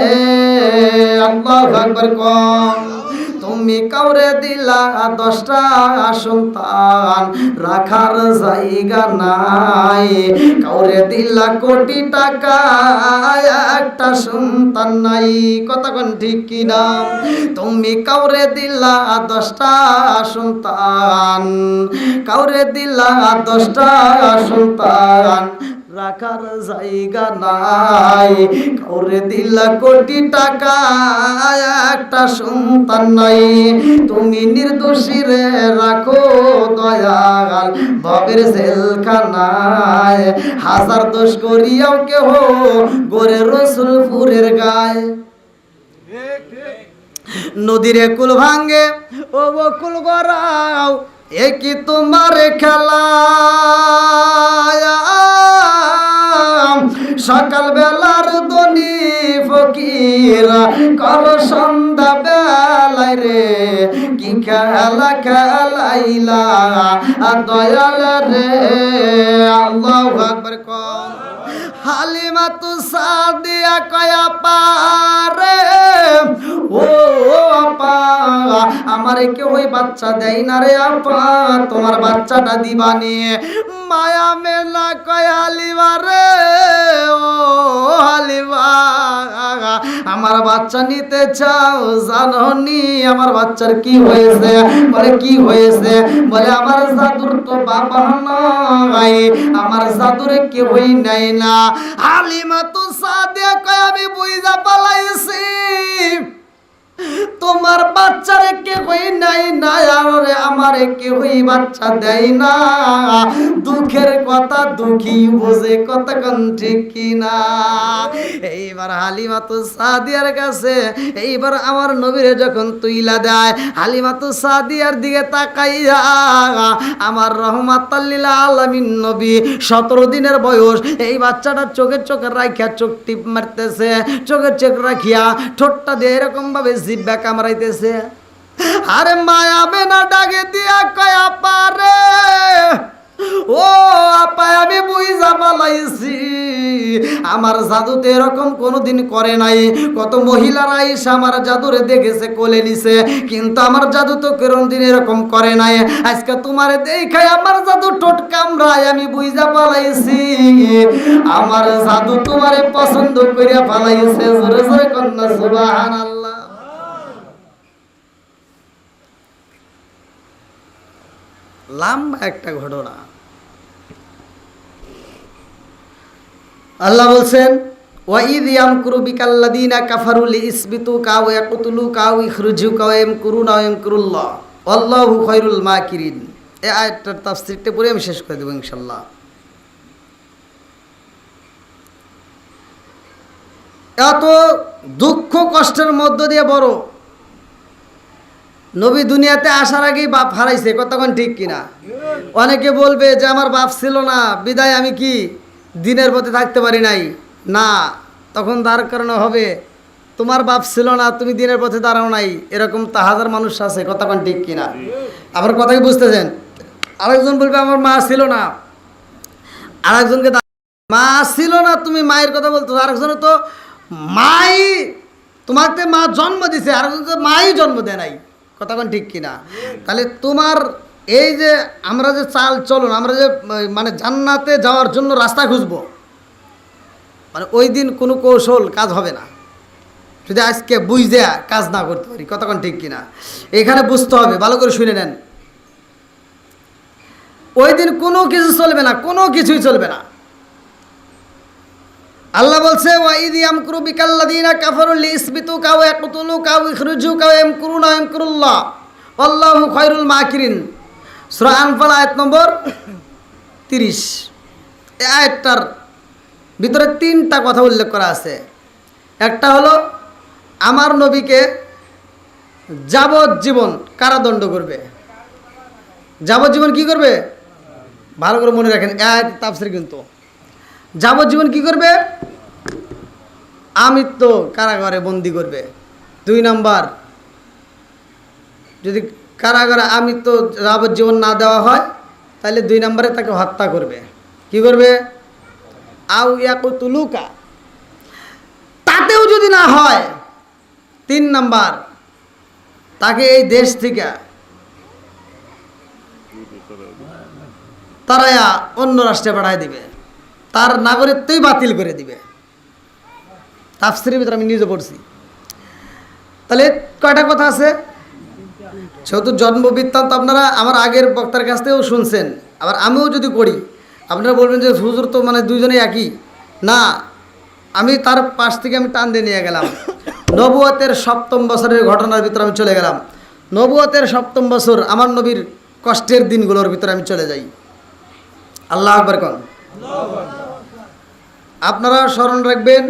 আল্লাহু আকবার কম তুমি কাউরে দিলা 10টা সন্তান রাখার জায়গা নাই কাউরে দিলা কোটি টাকা একটা সন্তান নাই কতক্ষণ ঠিক কিনা তুমি কাউরে দিলা 10টা সন্তান কাউরে দিলা 10টা সন্তান রাখার জায়গা নাই কাউরে দিলা কোটি টাকা একটা সন্তান নাই তুমি নির্দোষী রে রাখো দয়াল ভবের জেলখানায় হাজার দোষ করিয়াও কেহ গোরে রসুলপুরের গায় নদীরে কুল ভাঙ্গে ও বকুল গড়াও এ কি তোমার খেলা সকাল বেলার দনি ফকির কর সন্ধ্যা বেলায় রে কি খেলা খেলাইলা দয়াল রে আল্লাহু আকবার কম হালিমা তু সাদিয়া কয়া পারে ও আপা আমারে কেউ ওই বাচ্চা দেয় না রে আপা তোমার বাচ্চাটা দিবানি মায়া মেলা কয়া হালিমা রে ও হালিমা আমার বাচ্চা নিতে চাও জাননি আমার বাচ্চার কি হয়েছে বলে কি হয়েছে বলে আমার জাদুর তো বাবা নাই আমার জাদুরে কেউই নাই না হালিমা তো সাদিয়া কয় আমি বুইজা পালাইছি তোমার বাচ্চারে কেউই নাই না আরে আমারে কেউই বাচ্চা দেয় না দুঃখের কথা দুঃখী বোঝে কতক্ষণ ঠিক কিনা এইবার হালিমা তো সাদিয়ার কাছে এইবার আমার নবীরে যখন তুইলা দেয় হালিমা তো সাদিয়ার দিকে তাকাইয়া আমার রহমাতাল লিল আলামিন নবী 17 দিনের বয়স এই বাচ্চাটা চোখে রাখিয়া চোখ টিপ মারতেছে চোখে চোখ রাখিয়া ঠোঁটটা দিয়ে এরকম ভাবে জিব্বা কামড়াইতেছে আরে মায়া বেনা ডাকে দিয়া কয়া পারে ও আপা আমি বুঝা পালাইছি আমার জাদুতে এরকম কোনোদিন করে নাই কত মহিলারা এসে আমার জাদুরে দেখেছে কোলে নিছে কিন্তু আমার জাদু তো কোনোদিন এরকম করে নাই আজকে তোমারে দেখাই আমার জাদু ঠোঁট কামড়ায় আমি বুঝা পালাইছি আমার জাদু তোমারে পছন্দ করিয়া পালাইছে জোরে জোরে কন্যা সুবহানাল্লাহ লম্বা একটা ঘটনা আল্লাহ বলছেন ওয়াইদ ইয়ামকুরু বিকাল্লাযিনা কাফারু লিইসবিতুকা ওয়া ইয়াকতুলুকা ওয়া ইখরুজুকা ওয়া ইয়ামকুরুনা ওয়া ইয়ামকুরুল্লাহ আল্লাহু খায়রুল মাকিরিন এই আয়াতটার তাফসীরটা পড়ে আমি শেষ করে দেব ইনশাআল্লাহ এত দুঃখ কষ্টের মধ্য দিয়ে বড় নবী দুনিয়াতে আসার আগেই বাপ হারাইছে কতক্ষণ ঠিক কিনা অনেকে বলবে যে আমার বাপ ছিল না বিদায় আমি কি দিনের পথে থাকতে পারি নাই না তখন তার কারণে হবে তোমার বাপ ছিল না তুমি দিনের পথে দাঁড়াও নাই এরকম তা হাজার মানুষ আছে কতক্ষণ ঠিক কিনা আবার কথা কি বুঝতেছেন আরেকজন বলবে আমার মা ছিল না আরেকজনকে মা ছিল না তুমি মায়ের কথা বলতো আরেকজন তো মাই তোমাকে মা জন্ম দিছে আরেকজন তো মাই জন্ম দেয় নাই কতক্ষণ ঠিক কিনা তাহলে তোমার এই যে আমরা যে চাল চলুন আমরা যে মানে জান্নাতে যাওয়ার জন্য রাস্তা খুঁজবো মানে ওই দিন কোনো কৌশল কাজ হবে না যদি আজকে বুঝে কাজ না করতে পারি কতক্ষণ ঠিক কিনা এখানে বুঝতে হবে ভালো করে শুনে নেন ওই দিন কোনো কিছু চলবে না কোনো কিছুই চলবে না আল্লাহ বলছে ওয়াইদ ইয়ামকুরু বিকাল্লাযিনা কাফারু লিইসবিতুকা ওয়া ইয়াকতুলুকা ওয়া ইখরুজুকা ওয়া ইয়ামকুরুনা ওয়া ইয়ামকুরুল্লাহ আল্লাহু খায়রুল মাকিরিন সূরা আনফাল আয়াত নম্বর 30 এই আয়াতটার ভিতরে 3টা কথা উল্লেখ করা আছে একটা হলো আমার নবীকে যাবজ্জীবন কারাদণ্ড করবে যাবজ্জীবন কি করবে ভালো করে মনে রাখেন এই আয়াত তাফসীর কিন্তু যাবজ্জীবন কি করবে আমৃত্য কারাগারে বন্দি করবে 2 নাম্বার যদি কারাগারে আমৃত্য যাবজ্জীবন না দেওয়া হয় তাহলে 2 নম্বরে তাকে হত্যা করবে কি করবে আও ইয়াকুতুলুকা, তাতেও যদি না হয় 3 নাম্বার, তাকে এই দেশ থেকে তারায়া অন্য রাষ্ট্রে পাঠায় দিবে, তার নাগরিকত্বই বাতিল করে দিবে। তাফসীরের ভিতরে আমি নিজে পড়ছি। তাহলে কয়টা কথা আছে? যেহেতু জন্ম বৃত্তান্ত আপনারা আমার আগের বক্তার কাছ থেকেও শুনছেন, আবার আমিও যদি করি আপনারা বলবেন যে হুজুর তো মানে দুইজনেই একই। না, আমি তার পাশ থেকে আমি টান দিয়ে নিয়ে গেলাম। নবুয়তের 7ম বছরের ঘটনার ভিতরে আমি চলে গেলাম। নবুয়তের 7ম বছর আমার নবীর কষ্টের দিনগুলোর ভিতরে আমি চলে যাই। আল্লাহ আকবার কোন। আপনারা স্মরণ রাখবেন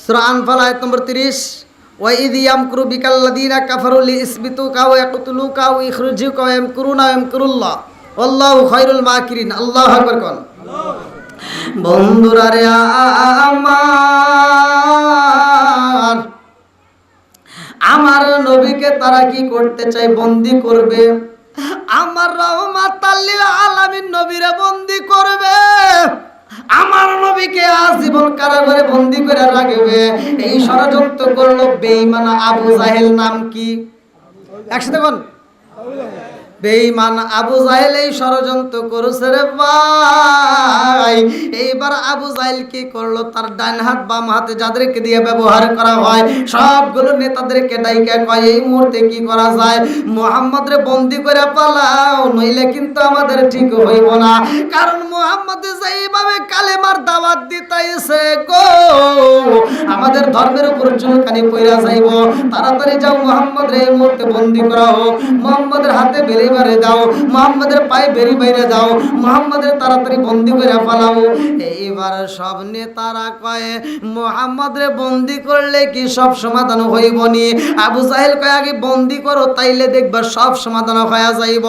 সূরা আনফাল আয়াত নম্বর 30, ওয়াইদ ইয়ামকুরু বিকাল্লাযীনা কাফারু লিইসবিতুকা ওয়া ইয়াকতুলুকা ওয়া ইখরিজুকা ওয়া ইয়ামকুরুনা ওয়া ইয়ামকুরুল্লাহ ওয়াল্লাহু খায়রুল মাকিরিন। আল্লাহু আকবার কোন। বন্ধুরা রে আমার নবীকে তারা কি করতে চায়? বন্দী করবে। আমার রাহমাতাল লিল আলামিন নবীরে বন্দী করবে। আমার নবীকে আজীবন কারাগারে বন্দী করে রাখবে। এই ষড়যন্ত্র করলো বেঈমান আবু জাহেল। নাম কি? একসাথে কোন? বেঈমান আবু জাহেল এই ষড়যন্ত্র করেছে রে ভাই। এইবার আবু জাহেল কি করলো? তার ডান হাত বাম হাতে যাদেরকে দিয়ে ব্যবহার করা হয় সবগুলো নেতাদেরকে ডাইকা কয়, এই মুহূর্তে কি করা যায়? মুহাম্মদ রে বন্দী করে পালাও, নইলে কিন্তু আমাদের ঠিক হইব না। কারণ মুহাম্মদ যেইভাবে কালেমার দাওয়াত দিতেছে গো, আমাদের ধর্মের উপর চুলকানি পইরা যাইব। তাড়াতাড়ি যাও, মুহাম্মদ রে এই মুহূর্তে বন্দী করা হোক। মুহাম্মদের হাতে বেরি মারে দাও, মুহাম্মদের পায়ে বেরি বাইরে দাও, মুহাম্মদের তাড়াতাড়ি বন্দী করে পালাও। এইবার সব নেতারা কয়, মুহাম্মদ রে বন্দী করলে কি সব সমাধান হইব নি? আবু জাহেল কয়, আগে বন্দী করো, তাইলে দেখবা সব সমাধান হয়ে যাইব।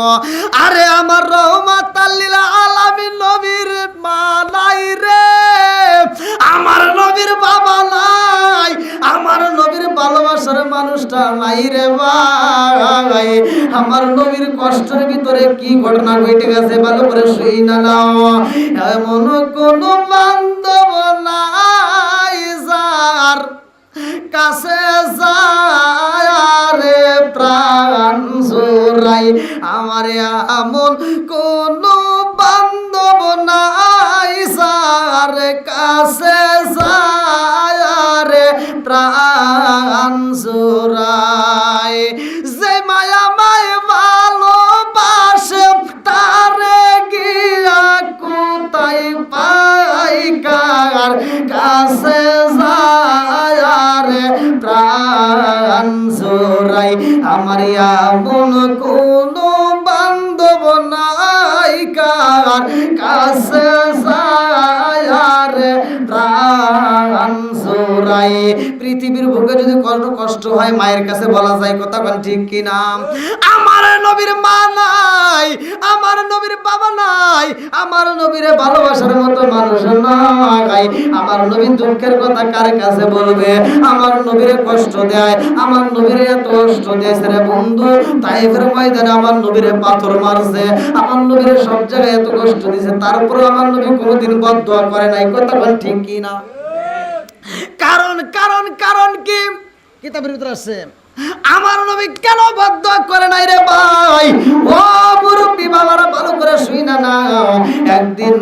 আরে আমার রাহমাতাল লিল আলামিন নবীর মা নাই রে, আমার নবীর বাবা নাই, আমার নবীর ভালোবাসার মানুষটা নাই রে ভাই। আমার নবীর কষ্টের ভিতরে কি ঘটনা ঘটে গেছে ভালো করে শুই না নাও। এমন কোন বান্ধব নাই যার কাছে যায় রে প্রাণ জোড়াই। আমার এমন কোন বান্ধব নাই যার কাছে যায় রে প্রাণ জোড়াই। যে মায়া মায় ভালোবাসে তারে গিয়া কোথায় পাই, কার কাছে যায় রে প্রাণ জোড়াই। আমার এমন কোন বান্ধব নাই কার কাছে যায় রে প্রাণ জোড়াই। পৃথিবীর বুকে যদি কোনো কষ্ট হয় মায়ের কাছে বলা যায়, কথা কোন ঠিক কিনা? আমার নবীর মা নাই, আমার নবীর বাবা নাই, আমার নবীরে ভালোবাসার মতো মানুষ নাই। আমার নবীর দুঃখের কথা কার কাছে বলবে? আমার নবীরে কষ্ট দেয়, আমার নবীরে এত কষ্ট দিয়েছে রে বন্ধু। তাইফের ময়দানে আমার নবীরে পাথর মারছে, আমার নবীরে সব জায়গায় এত কষ্ট দিয়েছে, তারপরে আমার নবী কোনোদিন বদদোয়া করে নাই, কথা বল ঠিক কি না? কারণ কারণ কারণ কি? কিতাবের ভিতরে আছে, আমার নবী কেন বদদোয়া করে নাই রে ভাই? ও মুরব্বি বাবারা ভালো করে শুই না না। একদিন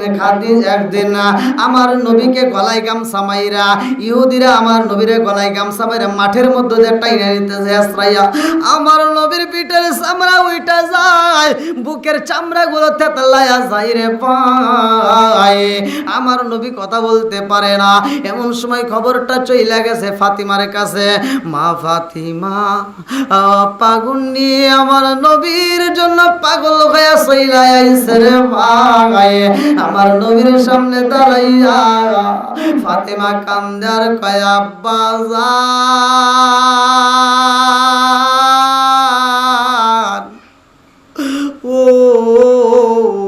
আমার নবীকে গলায় গামছা মাইরা ইহুদিরা আমার নবীরে গলায় গামছা মাইরা মাঠের মধ্যে যে টাইনা নিতেছে আশ্রাইয়া, আমার নবীর পিঠের চামড়া উইটা যায়, বুকের চামড়া গুলো তেতলায়া যায় রে ভাই। আমার নবী কথা বলতে পারে না। এমন সময় খবরটা চইলা গেছে ফাতিমার কাছে। মা ফাতিমা পাগল নিয়ে আমার নবীর জন্য পাগল হয়ে চইলা আইছে রে ভাই। আমার নবীর সামনে দাঁড়াইয়া ফাতিমা কান্দার কয়, আব্বা জান, ও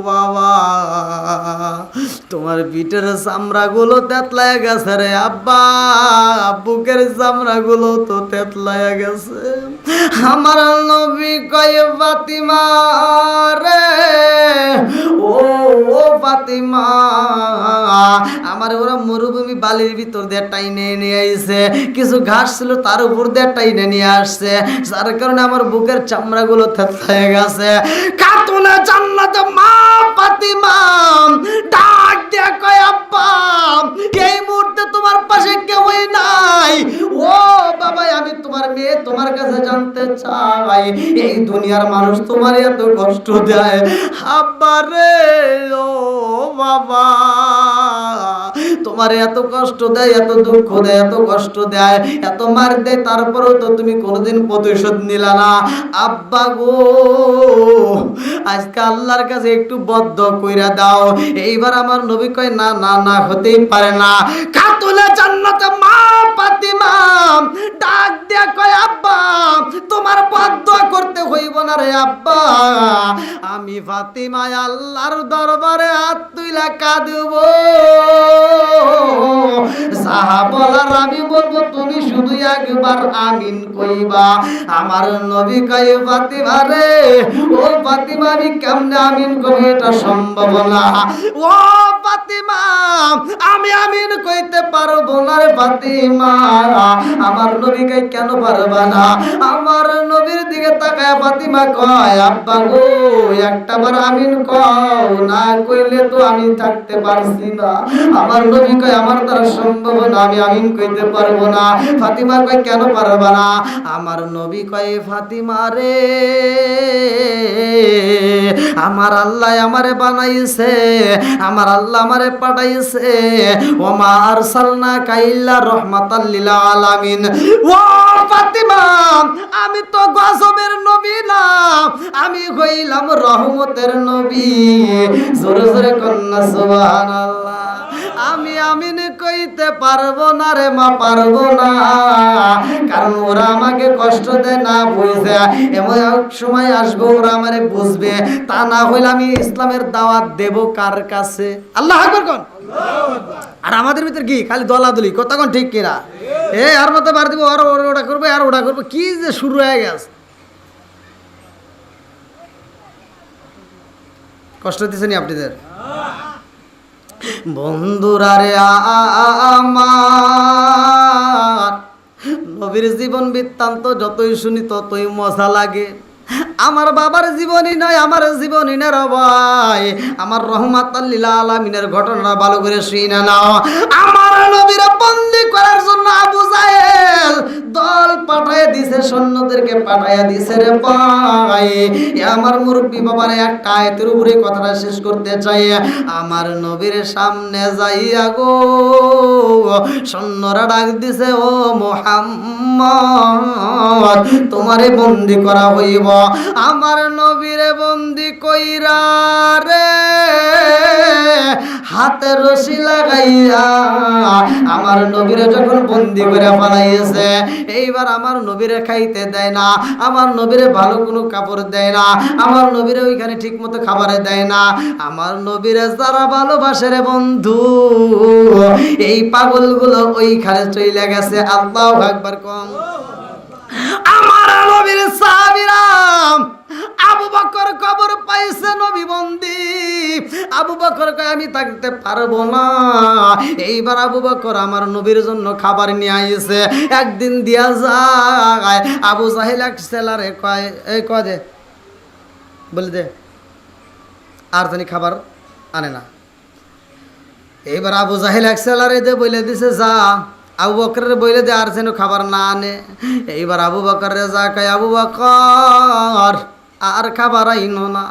বাবা, তোমার আমার পিঠের চামড়া গুলো তেতলায় গেছে রে আব্বা, বুকের চামড়া গুলো তো তেতলায় গেছে। আমার নবী কয় ফাতিমা রে, ও ও ফাতিমা, আমার ওরা মরুভূমি বালির ভিতর দিয়ে টাইনে নিয়ে আইছে, কিছু ঘাস ছিল তার উপর দিয়ে টাইনে নিয়ে আসছে, যার কারণে আমার বুকের চামড়া গুলো থেতলায় গেছে। খাতুনে জান্নাতে মা ফাতিমা ডাক দিয়ে কয় আব্বা, এই মুহূর্তে তোমার পাশে কেউই নাই। ও বাবা, আমি তোমার মেয়ে, তোমার কাছে জানতে চাই এই দুনিয়ার মানুষ তোমার এত কষ্ট দেয়? আব্বা রে, ও বাবা, তোমার এত কষ্ট দেয়, এত দুঃখ দেয়, এত কষ্ট দেয়, এত মার দেয়, তারপরেও তো তুমি কোনোদিন প্রতিশোধ নিলা না। আব্বা গো, আজকে আল্লাহর কাছে একটু বদ্ধ কইরা দাও। এইবার আমার নবী কয় না না না, হতেই পারে না। খাতুনে জান্নাতে মা ফাতিমা ডাক দিয়া কয় আব্বা, তোমার বদ্ধ করতে হইব না রে আব্বা, আমি ফাতিমা আল্লাহর দরবারে হাত তুইলা কাঁদব, যাহা বলার আমি বলবো, তুমি শুধু একবার আমিন কইবা। আমার নবী কয় ফাতিমা রে, ও ফাতিমা, আমি কেমনে আমিন কই, এটা সম্ভব না। ও ফাতিমা, আমি আমিন কইতে পারবো না রে ফাতিমা। আমার নবী কয় কেন পারবা না? আমার নবীর দিকে তাকায় ফাতিমা কয় আব্বা গো, একটাবার আমিন কও, না কইলে তো আমি থাকতে পারছি না। আমার নবী কয় আমার দ্বারা সম্ভব না, আমি আমিন কইতে পারবো না। ফাতিমা কয় কেন পারবা না? আমার নবী কয় ফাতিমা রে, আমার আল্লাহ আমারে বানাইছে, আমার আল্লাহ আমারে পাঠাইছে, ওমা আরসালনাকা ইল্লা রাহমাতাল লিল আলামিন। ও ফাতিমা, আমি তো গজবের নবী না, আমি হইলাম রহমতের নবী। জোরে জোরে কন্যা সুবহানাল্লাহ। আমি আমিন কইতে পারবো না রে মা, পারবো না, কারণ ওরা আমাকে কষ্ট দেয় না বুঝে। এমন এক সময় আসবে ওরা আমারে বুঝবে, তা না হইলে আমি ইসলামের দাওয়াত দেব কার কাছে? আল্লাহ আকবার কোন। আর আমাদের ভিতর কি খালি দলাদলি, কথা কোন ঠিক কিনা? আর মতো বার দিব, আর ওটা করবে, আর ওটা করবে, কি যে শুরু হয়ে গেছে। কষ্ট দিচ্ছেনি আপনাদের বন্ধুরা রে? আমার নবীর জীবন বৃত্তান্ত যতই শুনি ততই মজা লাগে। আমার বাবার জীবনী নয়, আমার জীবনী না রে ভাই, আমার রহমাতাল লিল আলামিনের ঘটনা ভালো করে শুনে নাও। আমার নবীর বন্দী করার জন্য আবু জাহেল দল পাঠায় দিছে, সৈন্যদেরকে পাঠায় দিছে রে ভাই। আমার মুরব্বী বাবার একটা আয়াতের উপরে কথাটা শেষ করতে চাই। আমার নবীর সামনে যাইয়া গো সৈন্যরা ডাক দিছে, ও মুহাম্মদ, তোমারে বন্দী করা হইব। আমার নবীরে বন্দী কইরা রে হাতে রশি লাগাইয়া আমার নবীরে যখন বন্দী করে ফেলাইছে, এইবার আমার নবীরে খাইতে দেয় না, আমার নবীরে ভালো কোনো কাপড় দেয় না, আমার নবীরে ওইখানে ঠিক মতো খাবারে দেয় না। আমার নবীরে যারা ভালোবাসে রে বন্ধু, এই পাগলগুলো ওইখানে চলে গেছে। আল্লাহু আকবার কোন। আমার নবীর সাহাবীরা আবু বকর কবর পাইছে, নবী বন্দী। আবু বকর কয় আমি থাকতে পারবো না। এইবার আবু বকর আমার নবীর জন্য খাবার নিয়ে আইছে। একদিন দিয়া যায়, আবু জাহেল এক সেলারে কয়, এই কয় দে, বলে দে, আর জানি খাবার আনে না। এইবার আবু জাহেল এক সেলারে দে বলে দিছে, যা আবু বকরের বইলে দে আর যেন খাবার না আনে। এইবার আবু বকরে যা কয়, আবু বকর আর খাবার আইনো না।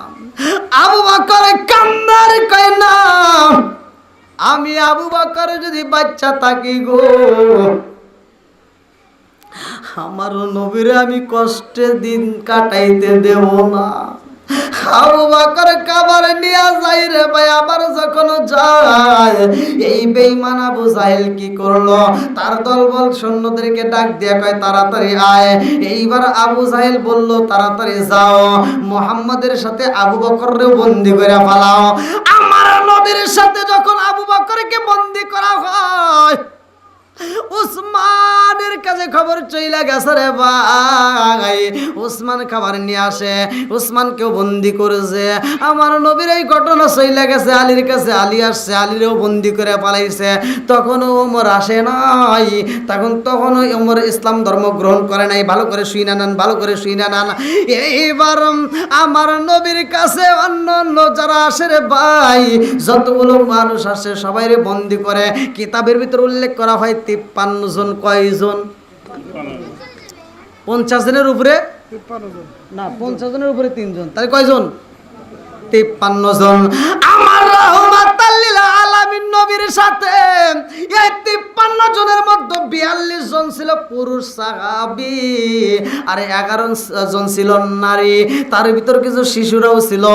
আবু বকর কান্দার কয় না, আমি আবু বকর যদি বাচ্চা থাকি গো, আমার নবীরে আমি কষ্টের দিন কাটাইতে দেব না। আবু বকর খাবার নিয়ে যাই রে ভাই, আবার যখন যায়, এই বেঈমান আবু জাহেল কি করলো, তার দলবল সৈন্যদেরকে ডাক দিয়ে কয় তাড়াতাড়ি আয়। এইবার আবু জাহেল বলল তাড়াতাড়ি যাও, মুহাম্মাদের সাথে আবু বকররে বন্দী করে ফেলাও। আমার নবীর সাথে যখন আবু বকরকে বন্দী করা হয়, উসমানের কাছে খবর চইলা গেছে রে ভাই। উসমান খাবার নিয়ে আসে, উসমানকেও বন্দি করেছে। আমার নবীর এই ঘটনা চইলা গেছে আলীর কাছে, আলী আসছে, আলীরও বন্দি করে পালাইছে। তখনও ওমর আসে নাই, তখনও ওমর ইসলাম ধর্ম গ্রহণ করে নাই। ভালো করে শুইনা নেন, ভালো করে শুইনা নেন। এইবার আমার নবীর কাছে অন্য অন্য যারা আসে রে ভাই, যতগুলো মানুষ আসে সবাইরে বন্দি করে। কিতাবের ভিতর উল্লেখ করা হয় 53 জন। কয়জন? 50 জনের উপরে 53 জন। না, 50 জনের উপরে 3 জন, তাহলে কয়জন? 53 জন। আমার রাহমাতাল লিল আলামিন নবীর সাথে এই 53 জনের মধ্যে 42 জন ছিল পুরুষ সাহাবী আর 11 জন ছিল নারী। তার ভিতর কিছু শিশুরাও ছিল,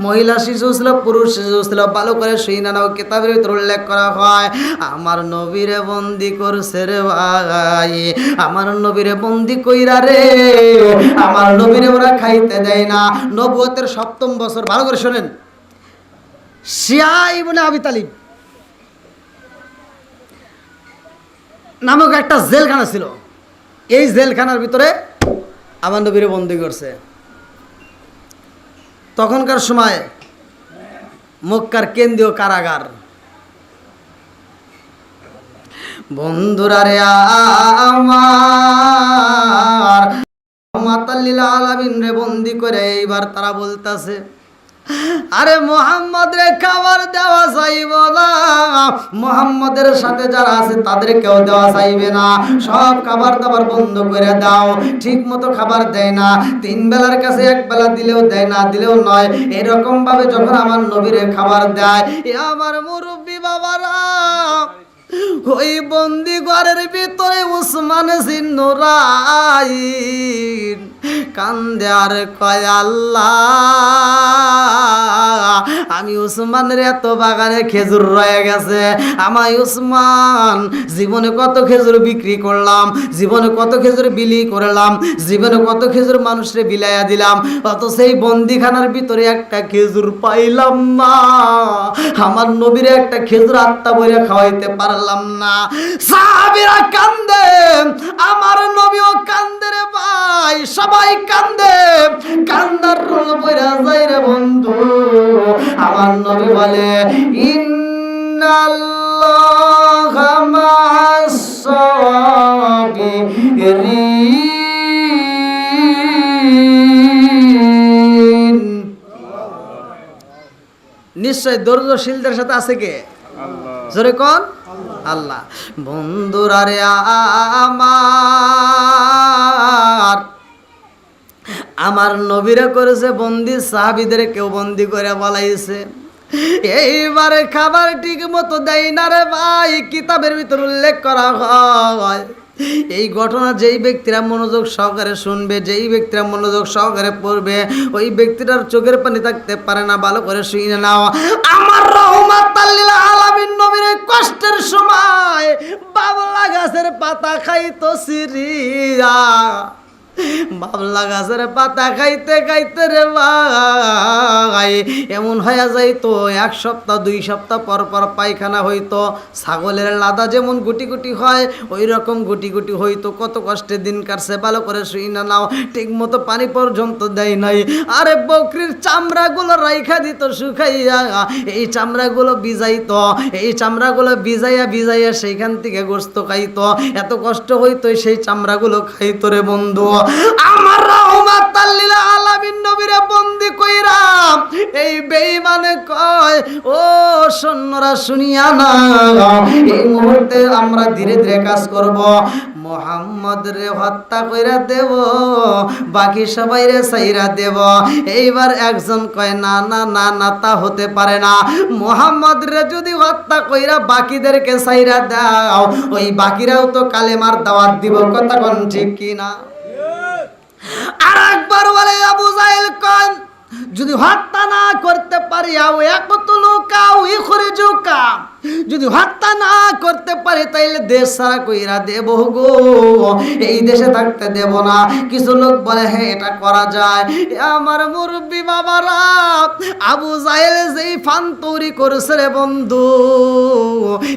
মহিলা শিশু ছিল, পুরুষ শিশু ছিল। ভালো করে শুইনা নাও, কিতাবের ভিতর উল্লেখ করা হয় আমার নবীরে বন্দি করছে রে ভাই। আমার নবীরে বন্দি কইরা রে, আমার নবীরে ওরা খাইতে দেয় না। নবুয়তের 7ম বছর, ভালো করে শোনেন, শিয়া ইবনে আবি তালিব নামক একটা জেলখানা ছিল। এই জেলখানার ভিতরে আমার নবীরে বন্দি করছে। তখনকার সময় মক্কার কেন্দ্রীয় কারাগার। বন্ধুরা রে আমার রাহমাতাল লিল আলামিন রে বন্দি করে এইবার তারা বলতাছে, আরে মোহাম্মদ রে খাবার দেওয়া যাইব না, মোহাম্মদের সাথে যারা আছে তাদেরকেও দেওয়া যাইবে না, সব খাবার দাবার বন্ধ করে দাও। ঠিক মতো খাবার দেয় না, 3 বেলার কাছে 1 বেলা দিলেও দেয় না, দিলেও নয়। এরকম ভাবে যখন আমার নবীরে খাবার দেয়, এ আমার মুরব্বী বাবারা, ওই বন্দি ঘরের ভিতরে উসমান জিন্নুরাইন কান্দে আর কয়, আল্লাহ, আমি উসমানের এত বাগানে খেজুর রয়ে গেছে, আমার উসমান জীবনে কত খেজুর বিক্রি করলাম, জীবনে কত খেজুর বিলি করলাম, জীবনে কত খেজুর মানুষরে বিলাইয়া দিলাম, অত সেই বন্দিখানার ভিতরে একটা খেজুর পাইলাম না। আমার নবীরে একটা খেজুর আত্মা বইরা খাওয়াইতে পারলাম না। সাহাবীরা কান্দে, আমার নবীও কান্দে রে ভাই, সবাই কান্দে। কান্দার রোল বইরা যায় রে বন্ধু। আমার নবী বলে, ইন্নাল্লাহা মা'আস সাবিরিন। নিশ্চয় ধৈর্যশীলদের সাথে আছে কে? জোরে কোন? আল্লাহ। বন্ধুরা রে আমার নবীরা করেছে বন্দি, সাহাবীদের কেউ বন্দি করে বলাইছে। এইবারে খাবার ঠিক মতো দেয় না রে ভাই। কিতাবের ভিতর উল্লেখ করা হয় এই ঘটনা যেই ব্যক্তিরা মনোযোগ সহকারে শুনবে, যেই ব্যক্তিরা মনোযোগ সহকারে পড়বে, ওই ব্যক্তিটার চোখের পানি থাকতে পারে না। ভালো করে শুনে নাও, আমার রাহমাতাল লিল আলামিন নবীর কষ্টের সময় বাবলা গাছের পাতা খাইতো সিরিয়া। বাবলা গাছের পাতা খাইতে খাইতে রে ভাই এমন হয়ে যাইতো 1 সপ্তাহ 2 সপ্তাহ পর পর পায়খানা হইতো। ছাগলের লাদা যেমন গুটি গুটি হয় ওই রকম গুটি গুটি হইতো। কত কষ্টে দিন কাটছে, ভালো করে শুই না নাও। ঠিক মতো পানি পর্যন্ত দেয় নাই। আরে বকরির চামড়াগুলো রাইখা দিত শুকাইয়া, এই চামড়াগুলো ভিজাইতো, এই চামড়াগুলো ভিজাইয়া ভিজাইয়া সেইখান থেকে গোশত খাইতো। এত কষ্ট হইতো সেই চামড়াগুলো খাইতো রে বন্ধু। আমার রাহমাতাল লিল আলামিন নবীরে বন্দি কইরা এই বেঈমানে কয়, ও সৈন্যরা শুনিয়া না, এই মুহূর্তে আমরা ধীরে ধীরে কাজ করব। মুহাম্মদ রে হত্যা কইরা দেব, বাকি সবাই রে ছাইরা দেব। এইবার একজন কয়, না না না না, তা হতে পারে না। মুহাম্মদ রে যদি হত্যা কইরা বাকিদেরকে ছাইরা দাও, ওই বাকিরাও তো কালেমার দাওয়াত দিব। কথা কোন ঠিক কি না? আর একবার বলে আবু জাহেল কয়, যদি হত্যা না করতে পারি, আও ইয়াকতুলুকা আও ইখরিজুকা, যদি হত্যা না করতে পারে তাইলে দেশ সারা কইরা দেব গো, এই দেশে থাকতে দেব না। কিছু লোক বলে হ্যাঁ এটা করা যায়। আমার মুরব্বী বাবারা, আবু জাহেল যেই ফান তৈরি করেছে রে বন্ধু,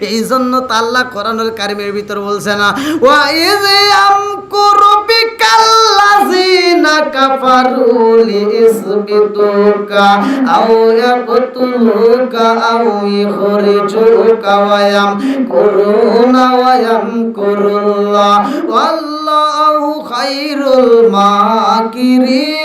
এই জন্য তো আল্লাহ কোরআনুল কারীমের ভিতর বলছে না, ওয়া ইয ইয়ামকুরু বিকাল্লাযিনা কাফারু লিইসবিতুকা আও ইয়াকতুলুকা আও ইখরিজুকা ওয়া ইয়ামকুরুনা ওয়া ইয়ামকুরুল্লাহ ওয়াল্লাহু খায়রুল মাকিরিন।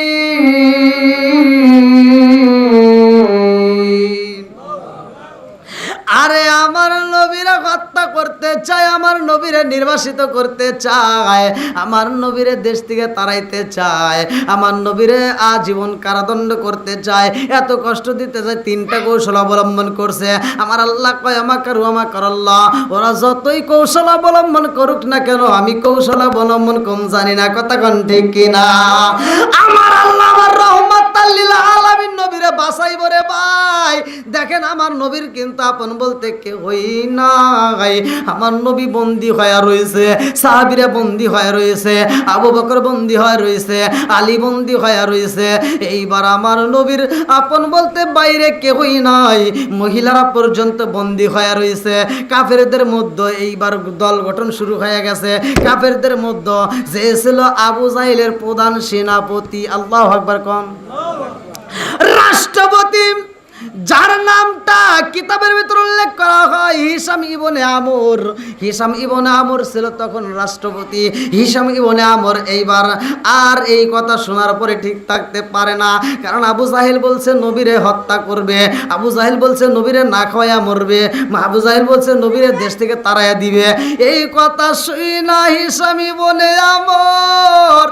আরে আমার নবীরা হত্যা করতে চায়, আমার নবীরে নির্বাসিত করতে চায়, আমার নবীরে দেশ থেকে তাড়াইতে চায়, আমার নবীরে আজীবন কারাদণ্ড করতে চায়, এত কষ্ট দিতে চায়। তিনটা কৌশল অবলম্বন করছে। আমার আল্লাহ কয় আমাকারু আমাকারাল্লাহ, ওরা যতই কৌশল অবলম্বন করুক না কেন আমি কৌশল অবলম্বন কম জানি না। কথা কোন ঠিক কিনা? আমার আল্লাহ আমার রহমাতাল লিল আলামিন নবীরে বাঁচাইব রে ভাই। দেখেন আমার নবীর কিন্তু আপন বলতে কেউই নাই। আমার নবী বন্দী হয়ে রয়েছে, সাহাবীরা বন্দী হয়ে রয়েছে, আবু বকর বন্দী হয়ে রয়েছে, আলী বন্দী হয়ে রয়েছে। এইবার আমার নবীর আপন বলতে বাইরে কেউই নাই, মহিলারা পর্যন্ত বন্দী হয়ে রয়েছে। কাফেরদের মধ্যে এইবার দল গঠন শুরু হয়ে গেছে। কাফেরদের মধ্যে যে ছিল আবু জাহেলের প্রধান সেনাপতি, আল্লাহু আকবার কোন, রাষ্ট্রপতি, যার নামটা কিতাবের ভিতর উল্লেখ করা হয় হিশাম ইবনে আমর। হিশাম ইবনে আমর ছিল তখন রাষ্ট্রপতি। হিশাম ইবনে আমর এইবার আর এই কথা শোনার পরে ঠিক থাকতে পারে না, কারণ আবু জাহেল বলছে নবীরে হত্যা করবে, আবু জাহেল বলছে নবীরে না খাওয়াইয়া মরবে, আবু জাহেল বলছে নবীরে দেশ থেকে তাড়াইয়া দিবে। এই কথা শুই না হিশাম ইবনে আমর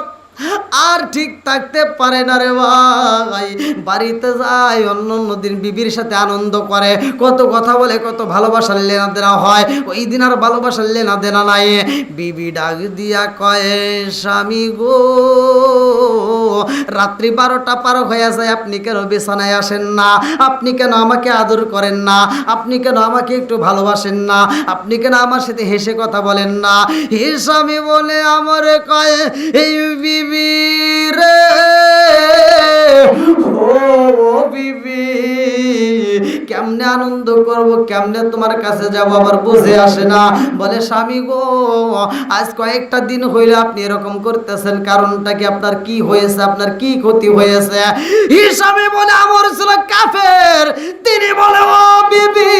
আর ঠিক থাকতে পারে না রে ভাই। বাড়িতে যায়, অন্য দিন বিবির সাথে আনন্দ করে, কত কথা বলে, কত ভালোবাসার লেনা দেনা হয়। ওই দিন আর ভালোবাসার লেনা দেনা নাই। বিবি ডাক দিয়া কয় স্বামী গো, রাত্রি 12টা পার হয়ে যায়, আপনি কেন বিছানায় আসেন না? আপনি কেন আমাকে আদর করেন না? আপনি কেন আমাকে একটু ভালোবাসেন না? আপনি কেন আমার সাথে হেসে কথা বলেন না? হে স্বামী বলে আমার কয় এই বিবি রে, ও বিবি, কেমনে আনন্দ করব, কেমনে তোমার কাছে যাব, আবার বুঝে আসে না। বলে স্বামী গো, আজ কয়েকটা দিন হইলে আপনি এরকম করতেছেন, কারণটা কি? আপনার কি হয়েছে? আপনার কি ক্ষতি হয়েছে? হিসাবে বলে আমর ছিল কাফের। তিনি বলে ও বিবি,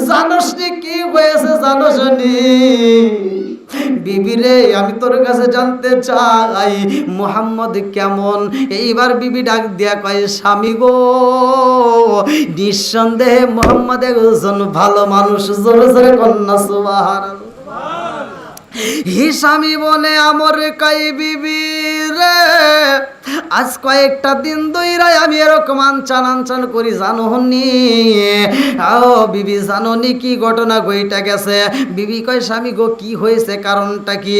জানোস নি কি হয়েছে? জানোস নি? বিবি রে, আমি তোর কাছে জানতে চাই মুহাম্মদ কেমন। এইবার বিবি ডাক দিয়া কয় স্বামী গো, নিঃসন্দেহে মুহাম্মদ একজন ভালো মানুষ। জোরে জোরে কন্যা সুবহানাল্লাহ। হিসামি বলে আমর কয় বিবি রে, আজ কয়েকটা দিন ধইরা আমি এরকম আনচান করি, জানো নি? ও বিবি, জানো নি কি ঘটনা ঘইটা গেছে? বিবি কয় স্বামী গো কি হয়েছে, কারণটা কি?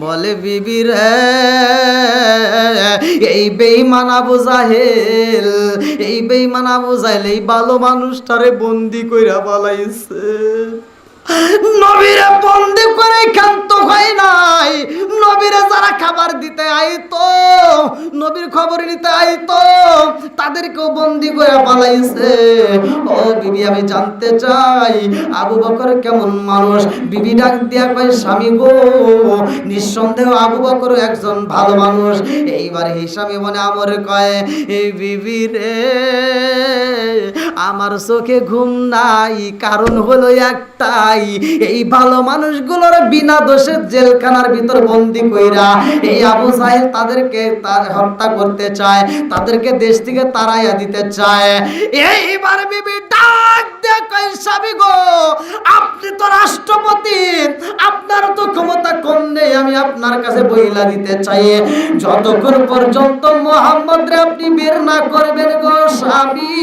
বলে বিবি রে, এই বেঈমান আবু জাহেল, এই বেঈমান আবু জাহেল এই ভালো মানুষটারে বন্দি কইরা পালাইছে। নবীরে বন্দি করে ক্ষান্ত হয় নাই। নবীরে যারা খাবার দিতে আইতো, নবীর খবর নিতে আইতো, তাদেরকেও বন্দি করে পালাইছে। ও বিবি, আমি জানতে চাই আবু বকর কেমন মানুষ? বিবি ডাক দিয়া কয় স্বামী গো, নিঃসন্দেহ আবু বকর একজন ভালো মানুষ। এইবার হিসাবে মনে আমরে কয় এই বিবি রে, আমার চোখে ঘুম নাই, কারণ হলো একটাই, এই ভালো মানুষগুলোর বিনা দোষে জেলখানার ভিতর বন্দি কইরা এই আবু জাহেল তাদেরকে হত্যা করতে চায়, তাদেরকে দেশ থেকে তাড়াইয়া দিতে চায়। এইবার বিবি ডাক দিয়ে কয় স্বামী গো, আপনি তো রাষ্ট্রপতি, আপনার তো ক্ষমতা কম নেই, আমি আপনার কাছে বইলা দিতে চাই, যতক্ষণ পর্যন্ত মুহাম্মদ রে আপনি বের না করবেন গো স্বামী,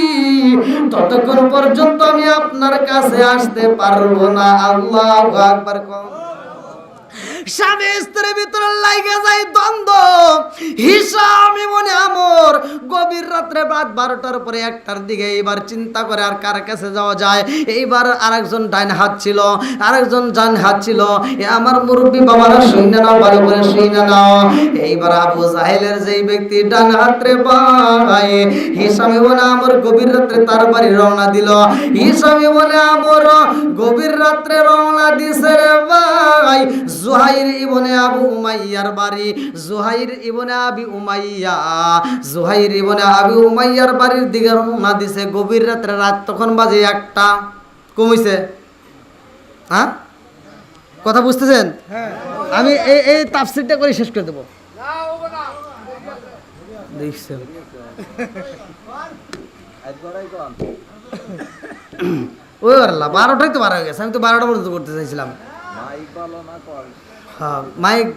ততক্ষণ পর্যন্ত আমি আপনার কাছে আসতে পারবো না। আল্লাহু আকবার। স্বামী স্ত্রীর ভিতরে লাগে যায় দ্বন্দ্ব। হিসাম ইবনে আমর গভীর রাত্রে রাত 12টার পরে 1টার দিকে এইবার চিন্তা করে আর কার কাছে যাওয়া যায়। এইবার আরেকজন ডাইন হাত ছিল, আরেকজন ডান হাত ছিল। এ আমার মুরব্বী বাবারা শুনে নাও, ভালো করে শুনে নাও। এইবার আবু জাহেলের যেই ব্যক্তি ডান হাতরে ভাই হিসাম ইবনে আমর গভীর রাত্রে তার বাড়ি রওনা দিল। হিসাম ইবনে আমর গভীর রাত্রে রওনা দিছে রে ভাই জুহাইর ইবনে আবু উমাইয়ার বাড়ি। জুহাইর ইবনে আবি উমাইয়া, জুহাইর ইবনে আবি উমাইয়ার বাড়ির দিকে রওনা দিছে গভীর রাত্রে। রাত তখন বাজে 1টা। কমিছে? হ্যাঁ, কথা বুঝতেছেন? আমি এই তাফসীরটা করে শেষ করে দেবো। দেখছেন ওই আল্লাহ 12টাই তো 12 হয়ে গেছে। আমি তো 12টা পর্যন্ত করতে চাইছিলাম। হ্যাঁ, মাইক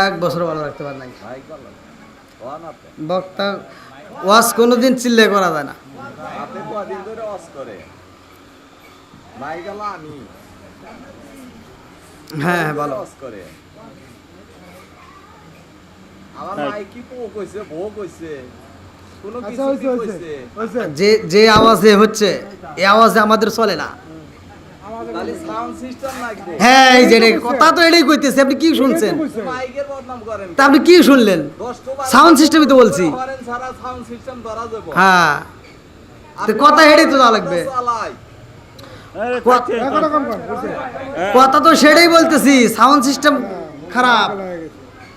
1 বছর ভালো রাখতে পারে নাই। বক্তা ওয়াজ কোনোদিন চিল্লে করা যায় না। হ্যাঁ হ্যাঁ, ভালো। যে আওয়াজে হচ্ছে এই আওয়াজে আমাদের চলে না। হ্যাঁ, এই যে কথা তো এটাই কইতেছে। আপনি কি শুনছেন? তা আপনি কি শুনলেন? সাউন্ড সিস্টেমই তো বলছি। হ্যাঁ, কথা হেঁটেই তো যাওয়া লাগবে। কথা তো সেটাই বলতেছি, সাউন্ড সিস্টেম খারাপ।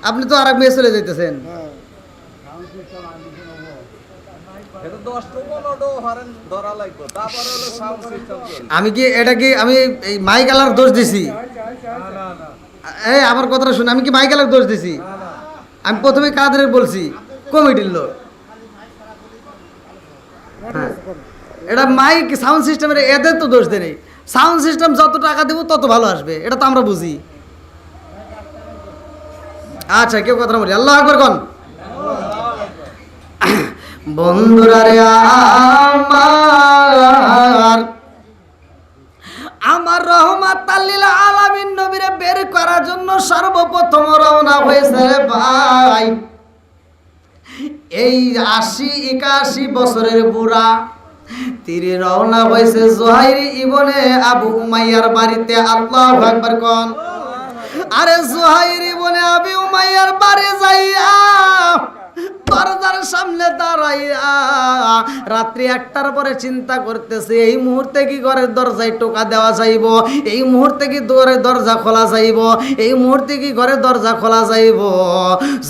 আপনি তো আরেক মেয়ে চলে যাইতেছেন। আমি কি এটা কি আমি এই মাইক আলার দোষ দিছি? এই আমার কথাটা শুনে, আমি কি মাইক আলার দোষ দিছি? আমি প্রথমে কাদের বলছি? কমিটির লোক। হ্যাঁ, এটা মাইক সাউন্ড সিস্টেমের এদের তো দোষ দেয় নেই। সাউন্ড সিস্টেম যত টাকা দেবো তত ভালো আসবে, এটা তো আমরা বুঝি। আচ্ছা, কেউ কথা বলি? আল্লাহু আকবার কোন? বন্ধুরা রে আমার রহমাতাল লিল আলামিন নবীরে বের করার জন্য সর্বপ্রথম রওনা হয়েছে ভাই এই 80-81 বছরের বুড়া। তিনি রওনা হয়েছে জুহাইর ইবনে আবু উমাইয়ার বাড়িতে। আল্লাহু আকবার কোন? আরে জুহাইর ইবনে আবি উমাইয়ার বাড়ি যাইয়া দরজার সামনে দাঁড়াইয়া রাত্রি 1টার পরে চিন্তা করতেছে এই মুহূর্তে কি ঘরের দরজায় টোকা দেওয়া যাইব, এই মুহূর্তে কি ঘরের দরজা খোলা যাইব, এই মুহূর্তে কি ঘরের দরজা খোলা যাইব।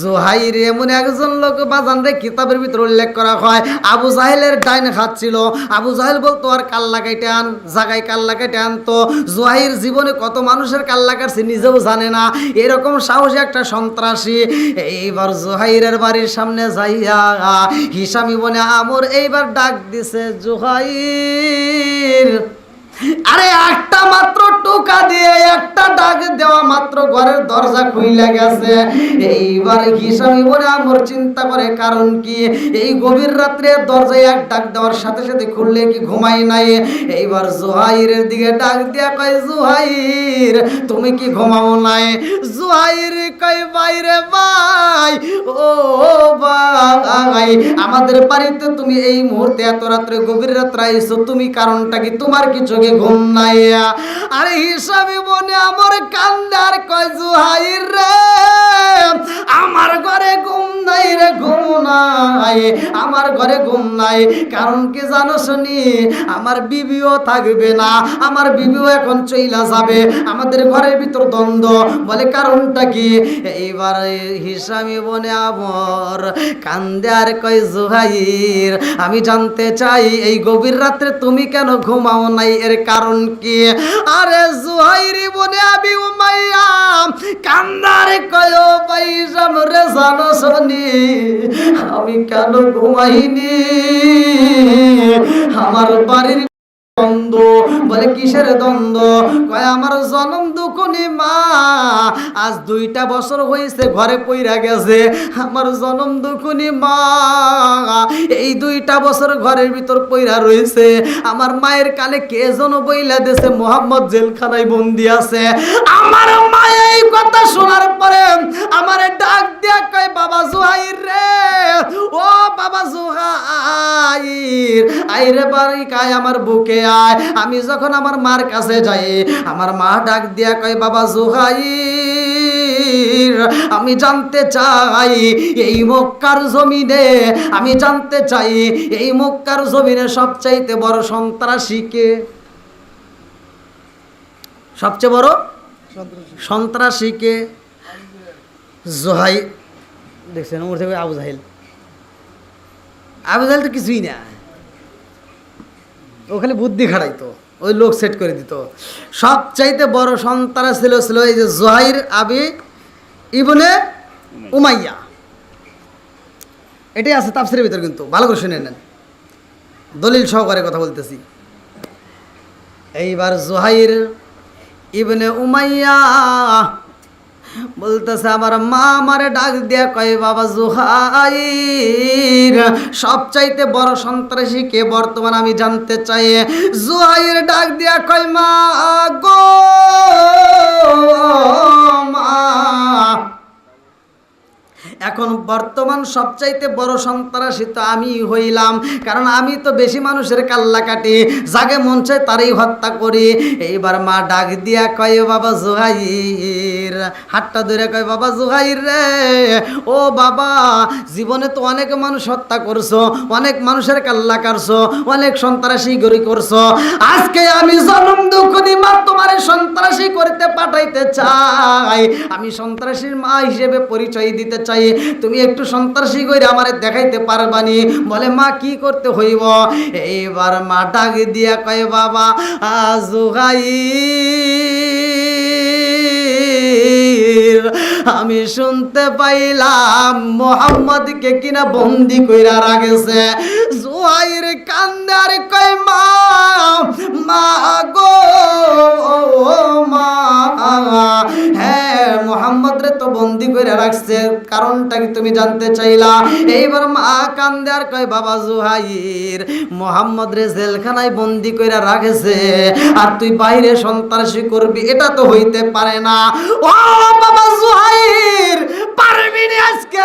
জুহাইর এমন একজন লোক বাজান রে কিতাবের ভিতর উল্লেখ করা হয় আবু জাহেলের ডাইন হাত ছিল। আবু জাহেল বলতো আর কাল্লা কেটে আন, জায়গায় কাল্লা কেটে আনতো। জুহাইর জীবনে কত মানুষের কাল্লা কাটছে নিজেও জানে না, এরকম সাহসী একটা সন্ত্রাসী। এইবার জুহাইরের বাড়ির সামনে যাইয়া হিসাম ইবনে আমর এইবার ডাক দিছে জুহাইর। আরে একটা মাত্র টোকা দিয়ে একটা ডাক দেওয়া মাত্র ঘরের দরজা খুইলা গেছে। এইবার হিসাম ইবনে আমর চিন্তা করে কারণ কি এই গভীর রাত্রে দরজায় এক ডাক দেওয়ার সাথে সাথে খুললে কি ঘুমাই নাই। এইবার জুহাইরের দিকে ডাক দিয়া কয় জুহাইর তুমি কি ঘুমাও নাই? জুহাইর কয় বাইরে ভাই, ও ভাই আমাদের বাড়িতে তুমি এই মুহূর্তে এত রাত্রে গভীর রাত্রে আইছো, তুমি কারণটা কি? তোমার কি চোখে ঘুম নাই? আরে হিসাব ইবনে আমর কান্দার কয় জুহাইর রে আমার ঘরে ঘুম নাই রে, ঘুম নাই আমার ঘরে ঘুম নাই। কারণ কি জানো শুনি? আমার বিবিও থাকবে না, আমার বিবিও এখন চইলা যাবে, আমাদের ঘরের ভিতর দ্বন্দ্ব। বলে কারণটা কি? এইবার হিসাব ইবনে আমর কান্দে আর কয় জুহাইর আমি জানতে চাই এই গভীর রাত্রে তুমি কেন ঘুমাও নাই, এর কারণ কি? আরে জুহাইর ইবনে আবি উমাইয়া কান্দারে কয় ভাই রে জানো শুনি আমি কেন ঘুমাইনি? আমার বাড়ির দ্বন্দ্ব। বলে কিসের দ্বন্দ্ব? কয় আমার জনম দুকুনি মা আজ 2টা বছর হয়েছে ঘরে পইরা গেছে। আমার জনম দুকুনি মা এই 2টা বছর ঘরের ভিতর পইরা রয়েছে। আমার মায়ের কানে কে যেন বইলা দেছে মোহাম্মদ জেলখানায় বন্দি আছে। আমার মা এই কথা শোনার পরে আমারে ডাক দিয়া কয় বাবা জুহাইর রে, ও বাবা জুহাইর আইরে বাড়ি কায় আমার বুকে আয়। আমি যখন আমার মার কাছে যাই, আমার মা ডাক দিয়া কয় বাবা জুহাইর আমি জানতে চাই এই মক্কার জমিনে, আমি জানতে চাই এই মক্কার জমিনে সবচাইতে বড় সন্ত্রাসী কে? সবচেয়ে বড় সন্ত্রাসী কে? জোহাই দেখছেন ওর থেকে আবু জাহেল। আবু জাহেল তো কিছুই না, ও খালি বুদ্ধি খাড়াইতো, ওই লোক সেট করে দিত। সবচাইতে বড় সন্ত্রাস ছিল এই যে জোহাইর আবি ইবনে উমাইয়া। এটাই আছে তাফসীরের ভিতর, কিন্তু ভালো করে শুনে নেন, দলিল সহকারে কথা বলতেছি। এইবার জোহাইর ইবনে উমাইয়া বলতেছে আমার মা আমারে ডাক দিয়া কয় বাবা জুহাইর সবচাইতে বড় সন্ত্রাসী কে বর্তমান আমি জানতে চাই। জুহাইর ডাক দিয়া কয় মা গো মা, এখন বর্তমান সবচাইতে বড় সন্ত্রাসী তো আমি হইলাম, কারণ আমি তো বেশি মানুষের কাল্লা কাটি, যাকে মন চায় তারই হত্যা করি। এইবার মা ডাক দিয়া কয় বাবা জুহাইর, হাতটা ধরে কয় বাবা জুহাইর রে, ও বাবা জীবনে তো অনেক মানুষ হত্যা করছো, অনেক মানুষের কাল্লা কাটছো, অনেক সন্ত্রাসী গরি করছো, আজকে আমি জনম দুঃখী মা তোমার সন্ত্রাসী করতে পাঠাইতে চাই, আমি সন্ত্রাসীর মা হিসেবে পরিচয় দিতে চাই, তুমি একটু সন্ত্রাসী কইরা আমারে দেখাইতে পারবানি? বলে মা কি করতে হইব? এইবার মা ডাক দিয়া কয় বাবা জুহাইর আমি শুনতে পাইলাম মোহাম্মদকে কিনা বন্দি কইরা রাখেছে। জুহাইর কান্দে আর কয় মা মা গো মা, হ্যাঁ মোহাম্মদ রে তো বন্দি করে রাখছে, কারণটা কি তুমি জানতে চাইলা? এইবার মা কান্দে আর কয় বাবা জুহাইর মোহাম্মদ রে জেলখানায় বন্দি করে রাখেছে, আর তুই বাইরে সন্ত্রাসী করবি, এটা তো হইতে পারে না। ও বাবা জুহাইর পারবি না আজকে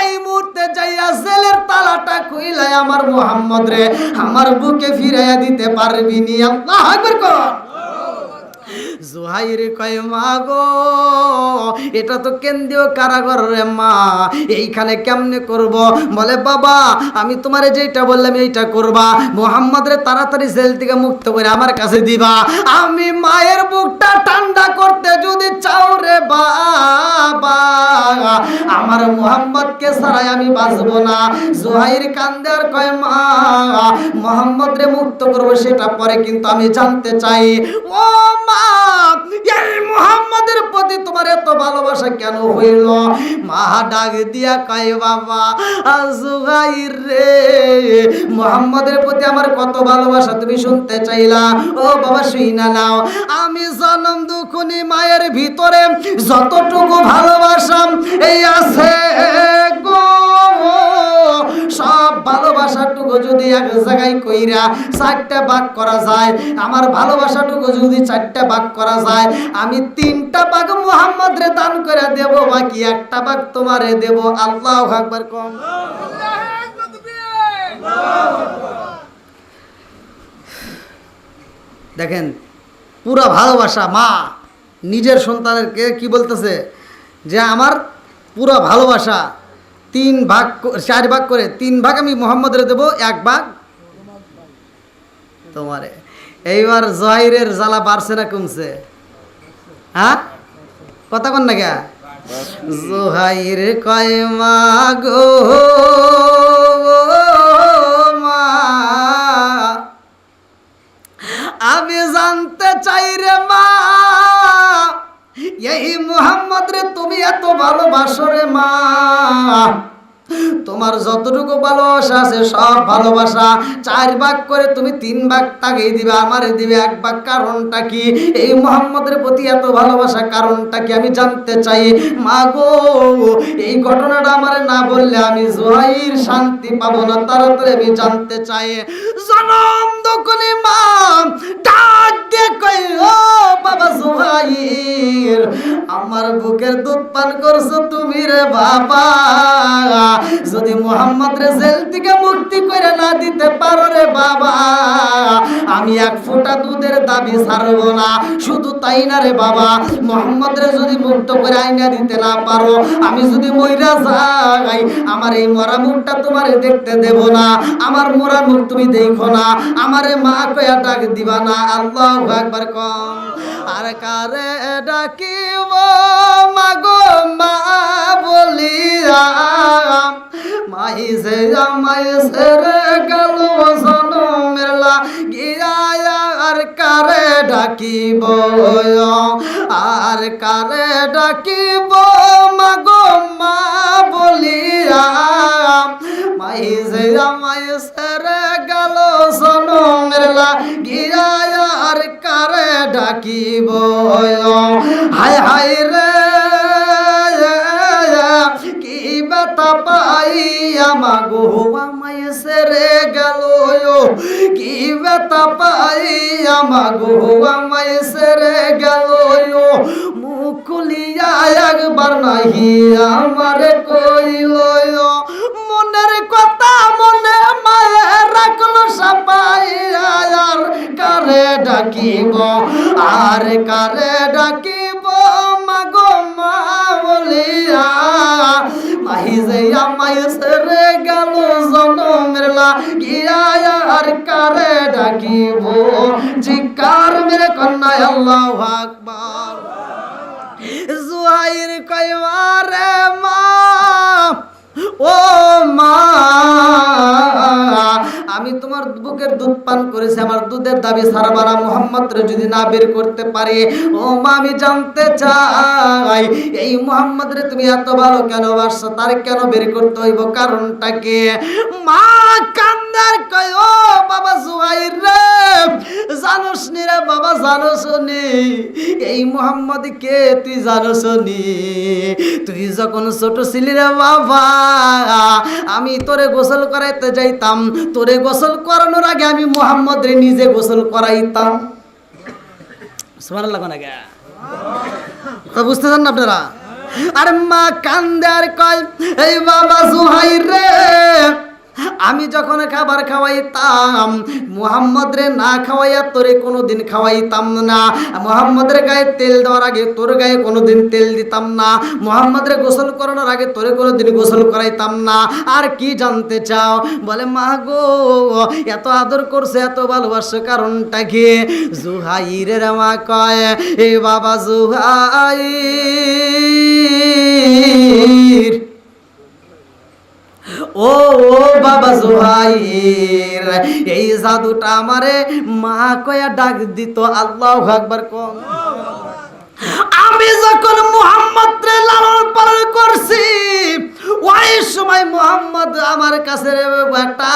এই মুহূর্তে যাইয়া জেলের তালাটা খুইলাই আমার মোহাম্মদ রে আমার বুকে ফিরাইয়া দিতে পারবি নি? আল্লাহু আকবার কর। জুহাইর কয় মা গো এটা তো কেন্দ্রীয় কারাগার রে মা, এইখানে কেমনে করব? বলে বাবা আমি তোমারে যেটা বললাম এইটা করবা, মোহাম্মদ রে তাড়াতাড়ি জেল থেকে মুক্ত করে আমার কাছে দিবা। আমি মায়ের বুকটা ঠান্ডা করতে যদি চাও রে বাবা, আমার মোহাম্মদকে ছাড়াই আমি বাঁচবো না। জুহাইর কান্দে আর কয় মা মোহাম্মদ রে মুক্ত করবো সেটা পরে, কিন্তু আমি জানতে চাই ও মা এই মুহাম্মাদের প্রতি তোমার এত ভালোবাসা কেন হইল? মা ডাক দিয়া কয় বাবা জুহাইর রে মুহাম্মাদের প্রতি আমার কত ভালোবাসা তুমি শুনতে চাইলা? ও বাবা শুইনা নাও, আমি জনম দুঃখনি মায়ের ভিতরে যতটুকু ভালোবাসা এই আছে গো, সব ভালোবাসাটুকু যদি এক জায়গায় কইরা চারটা ভাগ করা যায়, আমার ভালোবাসাটুকু যদি চারটা ভাগ করা যায়, আমি 3টা ভাগ মুহাম্মদ রে দান করে দেব, বাকি 1টা ভাগ তোমারে দেব। আল্লাহু আকবার কম। দেখেন পুরা ভালোবাসা, মা নিজের সন্তানেরকে কি বলতেছে যে আমার পুরা ভালোবাসা 4 ভাগ করে 3 ভাগ আমি মুহাম্মদের দেব, 1 ভাগ তোমারে। এইবার জহিরের জ্বালা বাড়ছে না কমছে? হ্যাঁ কথা কন না কে? জহির কয় মা গো মা, আমি জানতে চাই রে মা এই মুহাম্মদ রে তুমি এত ভালোবাসো রে মা, তোমার যতটুকু ভালোবাসা আছে সব ভালোবাসা 4 ভাগ করে তুমি 3 ভাগ তাকে দিবে, আমারে দিবে 1 ভাগ। কারণটা কি? এই মুহাম্মদের প্রতি এত ভালোবাসা কারণটা কি আমি জানতে চাই। মা গো এই ঘটনাটা আমারে না বললে আমি জুহাইর শান্তি পাবো না, তাড়াতাড়ি আমি জানতে চাই। জনম দকনে মা ডাক দিয়ে কই ও বাবা জুহাইর আমার বুকের দুধ পান করছো তুমি রে বাবা, যদি মুহাম্মদ রে জেল থেকে মুক্তি করে না দিতে পারো রে বাবা, আমি এক ফোঁটা দুধের দাবি ছাড়বো না। শুধু তাই না রে বাবা, মুহাম্মদ রে যদি মুক্ত করে আইনা দিতে না পারো, আমি যদি মইরা যাই, আমার এই মরা মুখটা তোমারে দেখতে দেব না, আমার মরা মুখ তুমি দেখো না, আমারে মা কয়া ডাক দিবা না। আল্লাহু আকবার কম। আর কারে ডাকিব মাগো মা বলিয়া, মাই সে আমায় সেরে গেল জনমের লাগিয়া। আর কারে ডাকিব, আর কারে ডাকিব মাগো মা বলিয়া, মাই সে আমায় সেরে গেল জনমের লাগিয়া। আর কারে ডাকিব, হায় হায় রে কি ব্যথা পাইয়া মাগো আমায় সেরে গেল, কি ব্যথা পাইয়া মাগো আমায় সেরে গেল। মুখ খুলিয়া একবার নাহি আমারে কইল, মনের কথা মনে মায়ে রাখলো সাপাইয়া। আর কারে ডাকিব, আর কারে ডাকিব মাগো মা বলিয়া, মাহি যে আমায় সেরে গেল জনমের লাগিয়া। আর কারে ডাকিব, জিকার মেরে কন্যা আল্লাহু আকবার। জুহাইর কইবা রে মা, ও মা, আমি তোমার বুকের দুধ পান করেছি, আমার দুধের দাবি ছাড়বা না, মুহাম্মদ রে যদি না বের করতে পারি। ও মা, আমি জানতে চাই এই মুহাম্মদ রে তুমি এত ভালো কেন বাসছো, তার কেন বের করতে হইব, কারণটা কি? মা কান্দার কয়, ও বাবা জুহাইর রে, জানোস নি রে বাবা, জানোস নি এই মুহাম্মদ কে তুই জানোস নি? তুই যখন ছোট ছিলি রে বাবা, আমি তোরে গোসল করাইতে যাইতাম, তোরে গোসল করানোর আগে আমি মুহাম্মদ রে নিজে গোসল করাইতাম। সুবহানাল্লাহ নাকি? বুঝতেছেন না আপনারা? আরে মা কান্দে আর কয়, এই বাবা জুহাইর রে, আমি যখন খাবার খাওয়াইতাম মুহাম্মদ রে না খাওয়াইয়া তোরে কোনোদিন খাওয়াইতাম না। মুহাম্মদ রে গায়ে তেল দেওয়ার আগে তোর গায়ে কোনোদিন তেল দিতাম না। মুহাম্মদ রে গোসল করানোর আগে তোরে কোনোদিন গোসল করাইতাম না। আর কি জানতে চাও? বলে মা গো, এত আদর করছে, এত ভালোবাসো, কারণটা কি? জুহাইরের মা কয়, এ বাবা জুহাইর, ও বাবা জুহাইর, এই জাদুটা আমারে মা কয়া ডাক দিত। আল্লাহু আকবার কোন। আমি যখন মুহাম্মদ রে লালন পালন করছি, ওই সময় মুহাম্মদ আমার কাছে রে বেটা,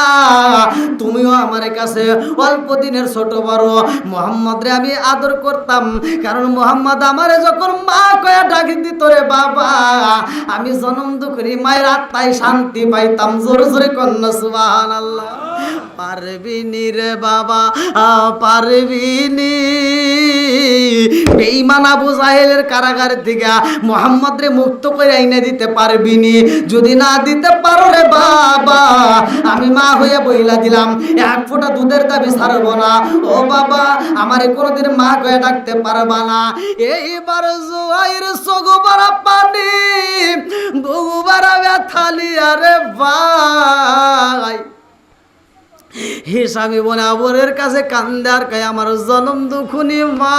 তুমিও আমার কাছে অল্প দিনের ছোট বড়। মুহাম্মদ রে আমি আদর করতাম, কারণ মুহাম্মদ আমারে যখন মা কয়া ডাক দিত রে বাবা, আমি জন্ম দুঃখী মায়ের আত্মায় শান্তি পাইতাম। জোরে জোরে কন্যা সুবহানাল্লাহ। পারবিনি রে বাবা, পারবিনি। বেঈমান আবু জাহেলের কারাগার থেকে মুহাম্মদ রে মুক্ত করে আইনা দিতে পারবিনি। যদি না দিতে পারো রে বাবা, আমি মা হয়ে বইলা দিলাম, এক ফোঁটা দুধের দাবি ছাড়বো না। ও বাবা, আমারে কোনোদিন মা হয়ে ডাকতে পারবা না। এইবার জুহাইর সগুবারা পানি, বুগুবারা ব্যথালি। আরে ভাই, হিসামি বোনে আবরের কাছে কান্দে আর কয়, আমার জনম দুখুনি মা,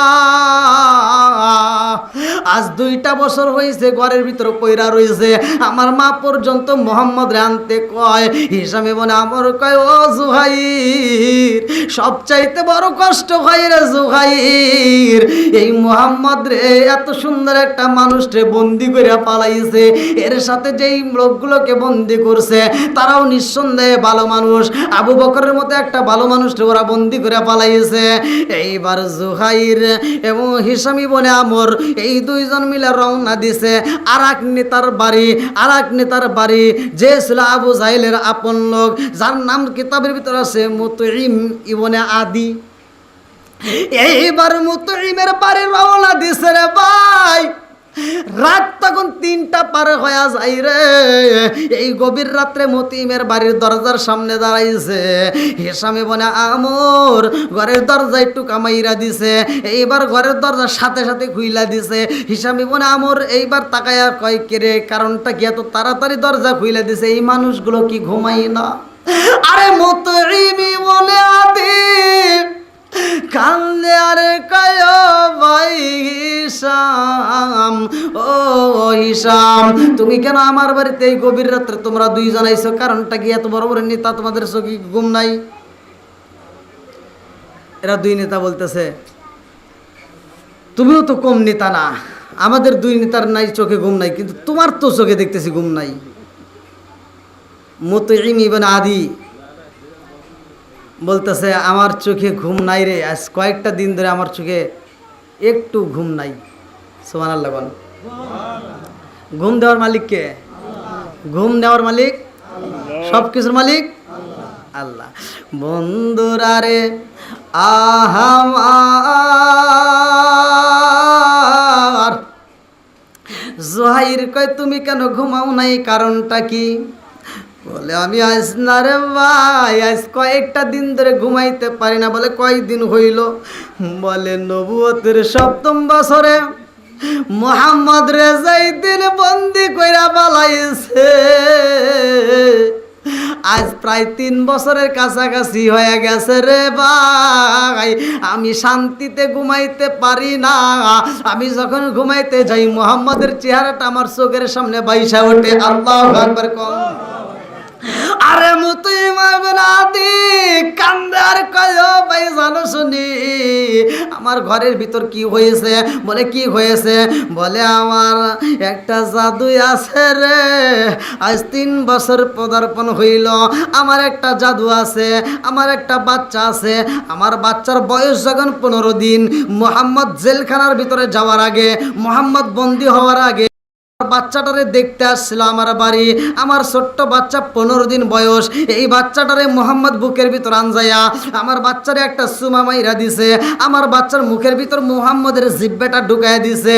আজ 2টা বছর হয়েছে ঘরের ভিতর পয়রা রয়েছে, আমার মা পর্যন্ত মুহাম্মদ রে আনতে কয়। হিসামি বোনে আমার কয়, ও জুহাইর, সবচাইতে বড় কষ্ট হয় রে জুহাইর, এই মুহাম্মদ রে এত সুন্দর একটা মানুষ রে বন্দি করে পালাইছে। এর সাথে যেই লোকগুলোকে বন্দি করছে তারাও নিঃসন্দেহে ভালো মানুষ। আবু বকরের মতো একটা ভালো মানুষ ওরা বন্দি করে পালাইছে। এইবার জুহাইর এবং হিসামি বনে আমর এই 2জন মিলে রওনা দিছে আর এক নেতার বাড়ি, যে ছিল আবু জাহেলের আপন লোক, যার নাম কিতাবের ভিতরে আছে মুতঈম ইবনে আদি। এইবার মুতঈমের বাড়ি রওনা দিছে রে ভাই। রাত তখন 3টা পার হয়ে যায় রে। এই গভীর রাত্রে মতিমের বাড়ির দরজার সামনে দাঁড়াইছে হিসামে বনে আমর, ঘরের দরজা একটু কামাইরা দিছে, এইবার ঘরের দরজার সাথে সাথে খুইলা দিছে। হিসামে বনে আমর এইবার তাকায়া কয় কে রে, কারণটা কি এত তাড়াতাড়ি দরজা খুইলা দিছে, এই মানুষগুলো কি ঘুমাই না? আরে মতিমি বলে আদি কান্দে আরে কয় ভাই হিসাম, ও হিসাম তুমি কেন আমার বাড়িতে এই গভীর রাত্রে তোমরা দুইজন আইছো, কারণটা কি? এত বড় বড় নেতা, তোমাদের চোখে ঘুম নাই? এরা দুই নেতা বলতেছে তুমিও তো কম নেতা না, আমাদের দুই নেতার নাই চোখে ঘুম নাই, কিন্তু তোমার তো চোখে দেখতেছি ঘুম নাই। মুতঈম ইবনে আদি বলতেছে আমার চোখে ঘুম নাই রে, আজ কয়েকটা দিন ধরে আমার চোখে একটু ঘুম নাই। সুবহানাল্লাহ বল। ঘুম দেওয়ার মালিক কে? ঘুম দেওয়ার মালিক, সব কিছুর মালিক আল্লাহ। বন্ধুরা রে আহামার, জোহাইর কয় তুমি কেন ঘুমাও নাই, কারণটা কি? বলে আমি আজ না রে ভাই, আজ কয়েকটা দিন ধরে ঘুমাইতে পারি না। বলে কয়েকদিন হইল? বলে নবুয়তের 7ম বছরে মুহাম্মদ রেজাই দিন বন্দি কইরা পালাইছে। আজ প্রায় 3 বছরের কাছাকাছি হয়ে গেছে রে ভাই, আমি শান্তিতে ঘুমাইতে পারি না। আমি যখন ঘুমাইতে যাই মুহাম্মদের চেহারাটা আমার চোখের সামনে বাইসা ওঠে। আল্লাহু আকবার কও। আরে মুতঈম ইবনে আদি কান্দে আর কয় ভাই জানো শুনি আমার ঘরের ভিতর কি হয়েছে? বলে কি হয়েছে? বলে আমার একটা জাদু আছে রে, আজ 3 বছর পদার্পণ হইল, আমার একটা জাদু আছে, আমার একটা বাচ্চা আছে, আমার বাচ্চার বয়স যখন 15 দিন, মুহাম্মদ জেলখানার ভিতরে যাওয়ার আগে, মুহাম্মদ বন্দী হওয়ার আগে বাচ্চাটারে দেখতে আসছিল আমার বাড়ি। আমার ছোট্ট বাচ্চা 15 দিন বয়স, এই বাচ্চাটারে মোহাম্মদ বুকের ভিতর আনজাইয়া আমার বাচ্চারে একটা সুমা মাইরা দিছে, আমার বাচ্চার মুখের ভিতর মুহাম্মদের জিব্বাটা ঢুকায় দিছে।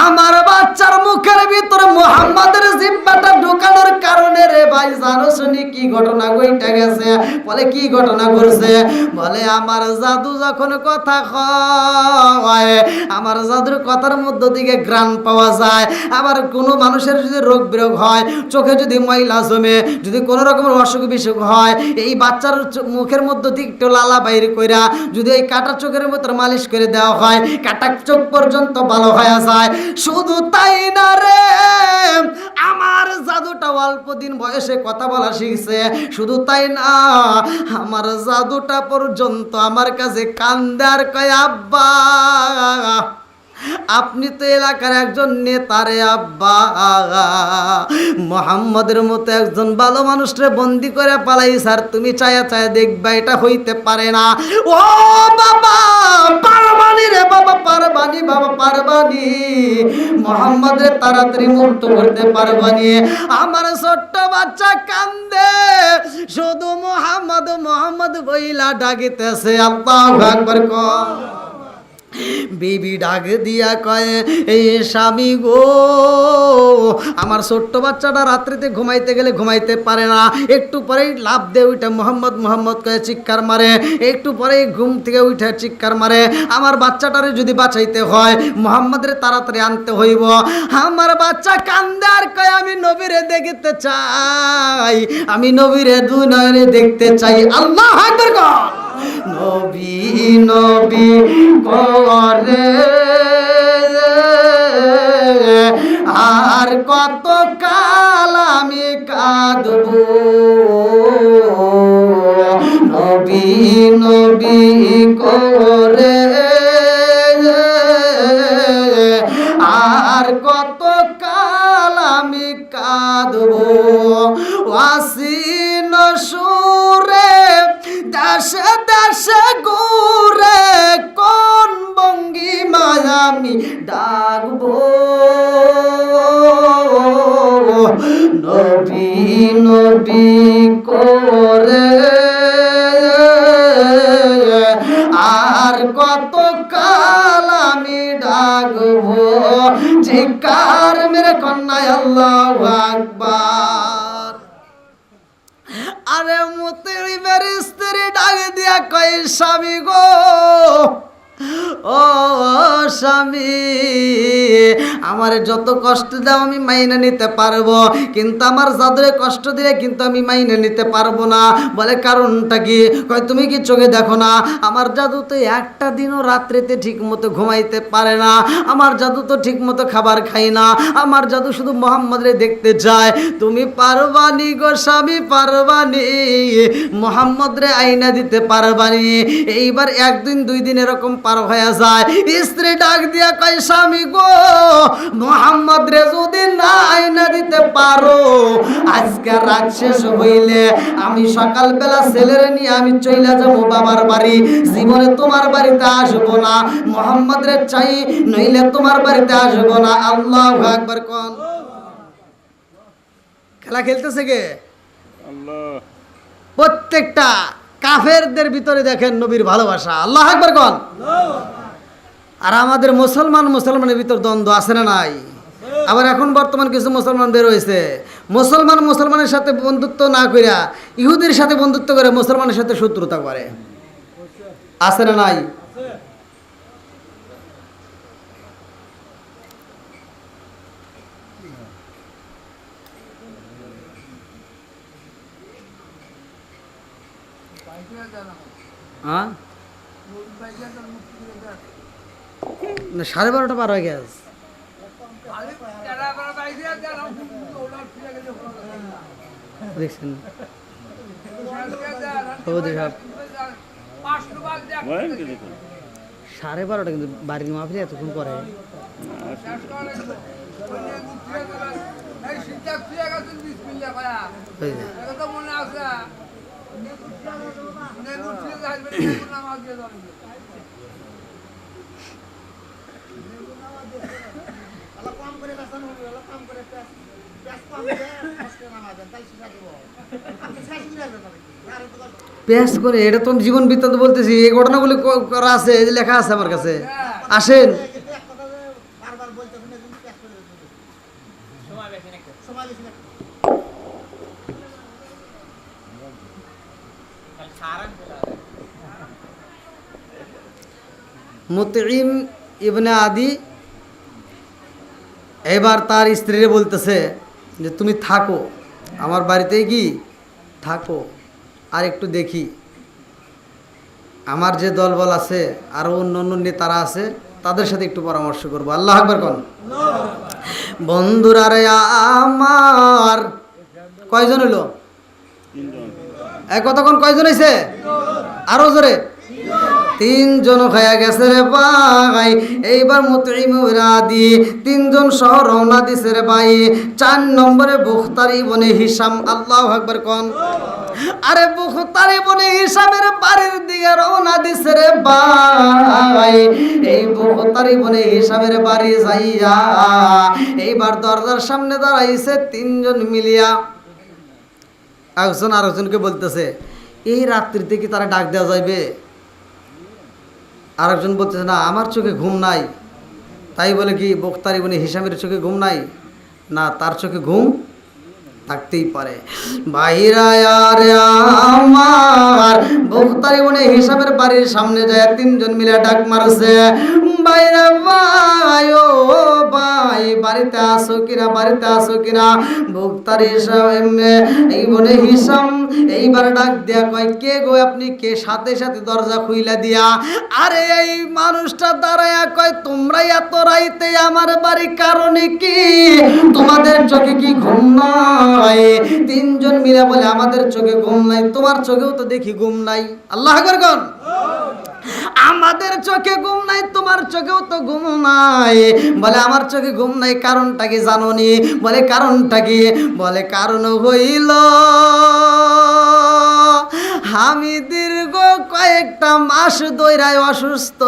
আমার বাচ্চার মুখের ভিতর মুহাম্মদের জিব্বাটা ঢুকানোর কারণে রে ভাই জানো শুনি কি ঘটনা ঘটে গেছে? বলে কি ঘটনা ঘটছে? বলে আমার জাদু যখন কথা কয়, আমার জাদুর কথার মধ্য থেকে ঘ্রাণ পাওয়া যায়। আবার কোনো মানুষের যদি রোগ বিরোগ হয়, চোখে যদি ময়লা জমে, যদি কোনো রকমের অসুখ বিসুখ হয়, এই বাচ্চার মুখের মধ্যে থেকে একটু লালা বাইরে কইরা যদি এই কাটা চোখের ভিতর মালিশ করে দেওয়া হয়, কাটা চোখ পর্যন্ত ভালো হয়ে যায়। শুধু তাই না রে, আমার জাদুটা অল্প দিন বয়সে কথা বলা শিখছে। শুধু তাই না, আমার জাদুটা পর্যন্ত আমার কাছে কান্দে আর কয় আব্বা আপনি তো এলাকার একজন নেতারে আব্বা, মোহাম্মদের মতো একজন ভালো মানুষরে বন্দি করে পালাই স্যার, তুমি চায়া চায়া দেখবা এটা হইতে পারে না। ও বাবা পারবানি রে বাবা, পারবানি বাবা, পারবানি মোহাম্মদের তাড়াতাড়ি মুক্ত করতে পারবানি। আমার ছোট্ট বাচ্চা কান্দে, শুধু মোহাম্মদ মোহাম্মদ বইলা ডাকিতেছে। আল্লাহু আকবার কও। বিবি ডাক দিয়া কয় এই স্বামী গো, আমার ছোট্ট বাচ্চাটা রাত্রিতে ঘুমাইতে গেলে ঘুমাইতে পারে না, একটু পরেই লাফ দিয়ে উঠে মোহাম্মদ মোহাম্মদ কয়ে চিৎকার মারে, একটু পরেই ঘুম থেকে উঠে চিৎকার মারে। আমার বাচ্চাটারে যদি বাঁচাইতে হয় মোহাম্মদের তাড়াতাড়ি আনতে হইব। আমার বাচ্চা কান্দে আর কয় আমি নবীরে দেখতে চাই, আমি নবীরে দুই নয়নে দেখতে চাই। আল্লাহু আকবার কও। নবী নবী করে আর কত কাল আমি কাঁদব, নবী নবী করে আর কত কাল আমি কাঁদব। ওয়াসিন সুরে দেশে দেশে ঘুরে কোন ভঙ্গিমায় আমি ডাকবো, নবী নবী করে আর কত কাল আমি ডাকবো। লাগবো চিৎকার মেরে কন্যায় আল্লাহু আকবার। আরে মুতিমের স্ত্রী ডাকে দিয়া কয় স্বামী গো, ও স্বামী, আমার যত কষ্ট দাও আমি মাইনে নিতে পারবো, কিন্তু আমার জাদুরে কষ্ট দিলে কিন্তু আমি মাইনে নিতে পারবো না। বলে কারণটা কি? কয় তুমি কি চোখে দেখো না আমার জাদু তো একটা দিনও রাত্রিতে ঠিক মতো ঘুমাইতে পারে না, আমার জাদু তো ঠিক মতো খাবার খাই না, আমার জাদু শুধু মোহাম্মদরে দেখতে চায়। তুমি পারবানি গো স্বামী, পারবানি, মোহাম্মদরে আইনা দিতে পারবানি? এইবার একদিন দুই দিন এরকম পার হয়ে যায়, স্ত্রী ডাক দিয়া কয় স্বামী গো, মোহাম্মদ রে যদি না আইনা দিতে পারো, আজকে রাত শেষ হইলে আমি সকালবেলা ছেলেরে নিয়ে আমি চইলা যাবো বাবার বাড়ি, জীবনে তোমার বাড়িতে আসবো না, মোহাম্মদ রে চাই, নইলে তোমার বাড়িতে আসবো না। আল্লাহু আকবার কোন। খেলা খেলতেছে কে? আল্লাহ। প্রত্যেকটা কাফেরদের ভিতরে দেখেন নবীর ভালোবাসা। আল্লাহু আকবার কোন। আর আমাদের মুসলমানের ভিতর দ্বন্দ্ব আছে না নাই? আবার এখন বর্তমান কিছু মুসলমান বের হয়েছে, মুসলমানের সাথে বন্ধুত্ব না কইরা ইহুদির সাথে বন্ধুত্ব করে মুসলমানের সাথে শত্রুতা করে, আছে না নাই? হ্যাঁ, 12:30 পার হয়ে গেছে। দেখছেন সভাপতি সাহেব, বলেন কি দেখুন? 12:30 কিন্তু বাড়ির মাহফিলে এতক্ষণ করে। ওই যে, পেঁয়াজ করে এটা তো জীবন বৃত্তান্ত বলতেছি, এই ঘটনাগুলি করা আছে, এই যে লেখা আছে আমার কাছে। আসেন, মুতঈম ইবনে আদি এবার তার স্ত্রীরে বলতেছে যে তুমি থাকো আমার বাড়িতেই, কি থাকো, আর একটু দেখি আমার যে দলবল আছে আরও অন্য অন্য নেতারা আছে তাদের সাথে একটু পরামর্শ করবো। আল্লাহু আকবার কোন। বন্ধুরা রে আমার, কয়জন হলো? কতক্ষণ কয়জন হয়েছে? আরো জোরে। 3 জন হয়ে গেছে রে ভাই। এইবার মুতঈম আদি 3 জন সহ রওনা দিছে রে ভাই। 4 নম্বরে বুখতার ইবনে হিশাম। আল্লাহু আকবার কোন। আরে বুখতার ইবনে হিশামের বাড়ির দিকে রওনা দিছে রে ভাই। এই বুখতার ইবনে হিশামের বাড়ি যাইয়া এইবার দরজার সামনে দাঁড়াইছে 3 জন মিলিয়া। একজন আরেকজনকে বলতেছে এই রাত্রিতে কি তারা ডাক দেওয়া যাইবে? আরেকজন বলতেছে না আমার চোখে ঘুম নাই। তাই বলে কি বুখতার ইবনে হিশামের চোখে ঘুম নাই? না, তার চোখে ঘুম থাকতেই পারে। ভাইরা আর আমার বুখতার ইবনে হিশামের বাড়ির সামনে যায় 3 জন মিলে ডাক মারছে, ভাইরা ভাই ও ভাই বাড়িতে আসো কিনা, বাড়িতে আসো কিনা। বুখতার ইবনে হিশাম এইবার ডাক দিয়া কয় কে গো আপনি কে? সাথে সাথে দরজা খুইলা দিয়া আরে এই মানুষটা দাঁড়ায়া কয় তোমরা এত রাইতে আমার বাড়ি কারণে কি? তোমাদের চোখে কি ঘুম নাই? 3 জন মিলে বলে আমাদের চোখে ঘুম নাই, তোমার চোখেও তো দেখি ঘুম নাই। আল্লাহু আকবার কোন। আমাদের চোখে ঘুম নাই, তোমার চোখেও তো ঘুম নাই। বলে আমার চোখে ঘুম নাই, কারণটা কি জানোনি? বলে কারণটা কি? বলে কারণ হইল আমি দীর্ঘ কয়েকটা মাস ধইরাই অসুস্থ,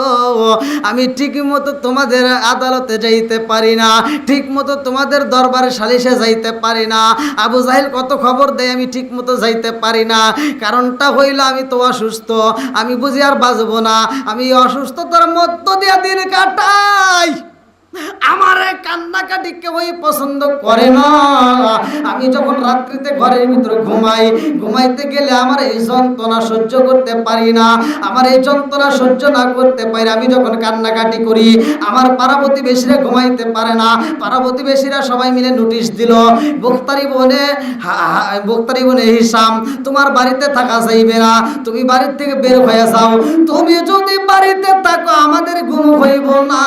আমি ঠিক মতো তোমাদের আদালতে যাইতে পারি না, ঠিক মতো তোমাদের দরবারে সালিশে যাইতে পারি না। আবু জাহেল কত খবর দেয়, আমি ঠিক মতো যাইতে পারি না। কারণটা হইল আমি তো অসুস্থ, আমি বুঝি আর বাঁচবো না, আমি অসুস্থতার মধ্য দিয়া দিন কাটাই। আমারে কান্নাকাটি কেউই পছন্দ করে না। আমি যখন রাত্রিতে ঘরের ভিতরে ঘুমাইতে গেলে আমার এই যন্ত্রণা সহ্য করতে পারি না। আমার এই যন্ত্রণা সহ্য না করতে পারি, আমি যখন কান্নাকাটি করি, আমার পাড়া প্রতিবেশীরা ঘুমাইতে পারে না। পাড়া প্রতিবেশীরা সবাই মিলে নোটিশ দিল, বক্তারি বনে হিসাম, তোমার বাড়িতে থাকা যাইবে না, তুমি বাড়ির থেকে বের হয়ে যাও। তুমি যদি বাড়িতে থাকো আমাদের ঘুম হইব না।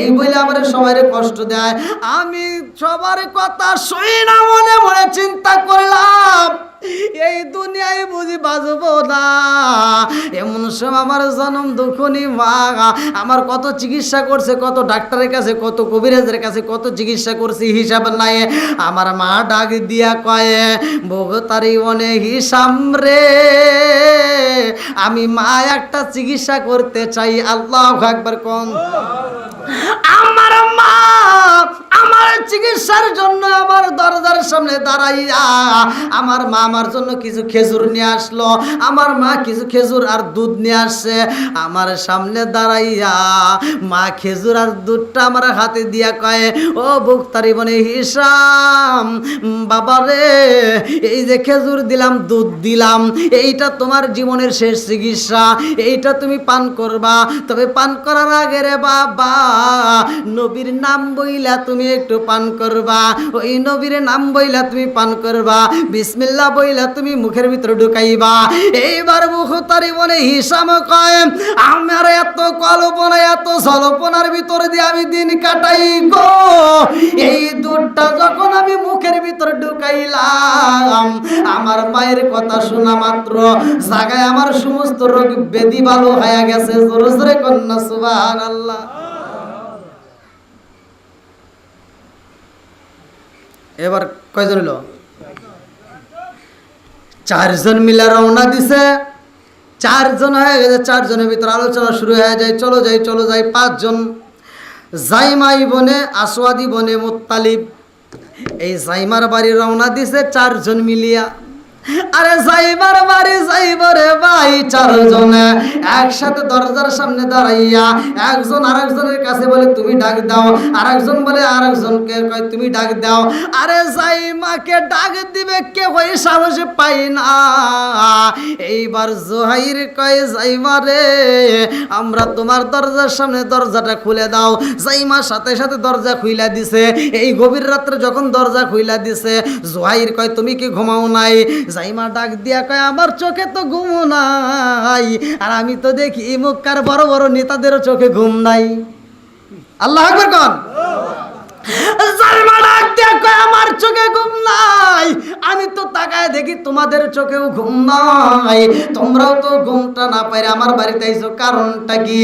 এই বলে আমার সবাই কষ্ট দেয়। আমি সবার কথা শুই না, মনে মনে চিন্তা করলাম এই দুনিয়ায় বুঝি বাজবো না। এমন সময় আমার জনম দুঃখনি মা আমার কত চিকিৎসা করছে, কত ডাক্তারের কাছে, কত কবিরাজের কাছে কত চিকিৎসা করছি, হিসাব নাই। আমার মা ডাক দিয়া কয়, বগতারি মনে হিসাম রে, আমি মা একটা চিকিৎসা করতে চাই। আল্লাহু আকবার কোন। আমার মা আমার চিকিৎসার জন্য আমার দরজার সামনে দাঁড়াইয়া আমার মা আমার জন্য কিছু খেজুর নিয়ে আসলো। আমার মা কিছু খেজুর আর দুধ নিয়ে আসছে। আমার সামনে দাঁড়াইয়া মা খেজুর আর দুধটা আমার হাতে দিয়া কয়, ও বক্তারি বনে হিসাম বাবা রে, এই যে খেজুর দিলাম, দুধ দিলাম, এইটা তোমার জীবনের শেষ চিকিৎসা, এইটা তুমি পান করবা। তবে পান করার আগে রে বাবা নবীর নাম বইলা তুমি একটু পান করবা। ওই নবীর নাম বইলা তুমি পান করবা, বিসমিল্লাহ বইলা তুমি মুখের ভিতরে ঢুকাইবা। এইবার মুখতারি মনে হিসাম কয়, আমার এত কল্পনা এত জল্পনার ভিতরে দিয়ে আমি দিন কাটাই গো। এই দুধটা যখন আমি মুখের ভিতরে ঢুকাইলাম, আমার মায়ের কথা শোনা মাত্র জায়গায় আমার সমস্ত রোগ ব্যাধি ভালো হয়ে গেছে। জোরে জোরে কন্যা সুবহানাল্লাহ। এবার কয়জন হলো? 4 জন মিলে রওনা দিছে। 4 জন হয়ে গেছে। 4 জনের ভিতরে আলোচনা শুরু হয়ে যায়, চলো যাই 5 জন। জাইমাই বনে, আসওয়াদি বনে মুত্তালিব, এই জাইমার বাড়ি রওনা দিছে 4 জন মিলিয়া। আরে যাইবার বাড়ি যাইব রে ভাই 4 জনে একসাথে দরজার সামনে দাঁড়াইয়া একজন আরেকজনের কাছে বলে তুমি ডাক দাও, আরেকজন বলে আরেকজনকে কয় তুমি ডাক দাও। আরে যাইমাকে ডাক দিবে কে কই সাহস পাই না। এইবার জোহাইর কয়, যাইমা রে আমরা তোমার দরজার সামনে, দরজাটা খুলে দাও। যাইমা সাথে সাথে দরজা খুইলা দিছে। এই গভীর রাত্রে যখন দরজা খুইলা দিছে, জোহাইর কয় তুমি কি ঘুমাও নাই? যাইমা ডাক দিয়া কয়, আমার চোখে তো ঘুম নাই, আর আমি তো দেখি মক্কার বড় বড় নেতাদেরও চোখে ঘুম নাই। আল্লাহু আকবার কোন। জাইমা ডাক দিয়া কয়, আমার চোখে ঘুম নাই, আমি তো তাকায় দেখি তোমাদের চোখেও ঘুম নাই, তোমরাও তো ঘুমটা না পাইরে আমার বাড়িতে আইছো, কারণটা কি?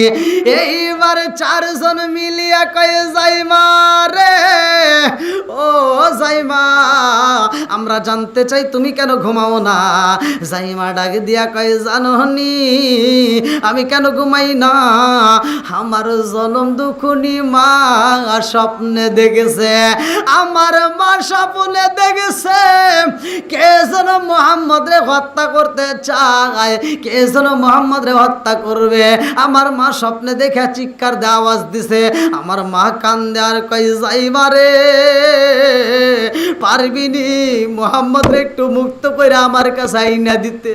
এইবার 4 জন মিলিয়া কয়, যাইমা রে, ও যাইমা আমরা জানতে চাই তুমি কেন ঘুমাও না? যাইমা ডাক দিয়া কয়, জাননি আমি কেন ঘুমাই না? আমার জনম দুঃখনি মা স্বপ্নে দেখেছে, আমার মা স্বপ্নে দেখেছে কে যেন মুহাম্মদ রে হত্যা করতে চায়, কে যেন মুহাম্মদ রে হত্যা করবে। আমার মা স্বপ্নে দেখে চিৎকার দিয়ে আওয়াজ দিছে। আমার মা কান্দে আর কই, যাইমা রে পারবিনি মুহাম্মদ রে একটু মুক্ত করে আমার কাছে আইনা দিতে?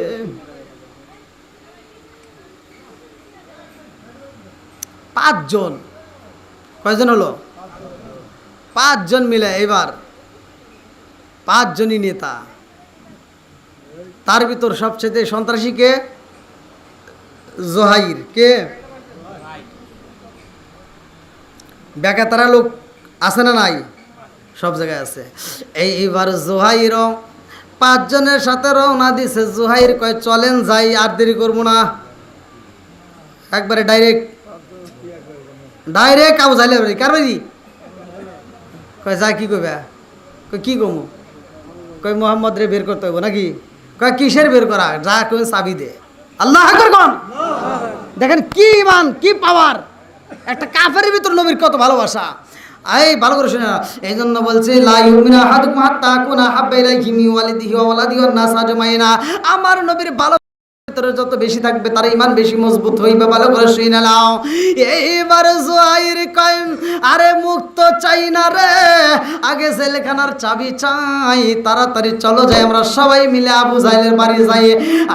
পাঁচজন, কয়জন হলো? 5 জন মিলে। এবার 5 জনই নেতা। তার ভিতর সবচেয়ে সন্ত্রাসী কে? জোহাইর। কে? বেকাতারা লোক আছে না নাই? সব জায়গায় আছে। এইবার জোহাইর 5 জনের সাথে রওনা দিছে। জোহাইর কয়, চলেন যাই, আর দেরি করবো না, একবারে ডাইরেক্ট আবু যাইলে কার বাড়ি? কয় যা, কি কইবা? কয় কি কমু? কয় মুহাম্মদ রে বের করতে হইব নাকি? কয় কিসের বের করা? যা কই চাবি দে। আল্লাহু আকবার কোন। দেখেন কি ইমান, কি পাওয়ার! একটা কাফেরের ভিতর নবীর কত ভালোবাসা। এই ভালো করে শুনে না, এই জন্য বলছে লা ইউমিনু আহাদুকুম হাত্তা কুনা হাব্বা ইলাইহি মিন ওয়ালিদিহি ওয়া ওয়ালাদিহি ওয়ান নাস আজমাইনা। আমার নবীর ভালো ভিতরে যত বেশি থাকবে তার ঈমান বেশি মজবুত হইবে। ভালো করে শুনে নাও। এইবার জুয়াইর কয় আরে মুক্ত চাই না রে, আগে জেলখানার চাবি চাই, তাড়াতাড়ি চলো যাই আমরা সবাই মিলে আবু জাহেলের বাড়ি যাই।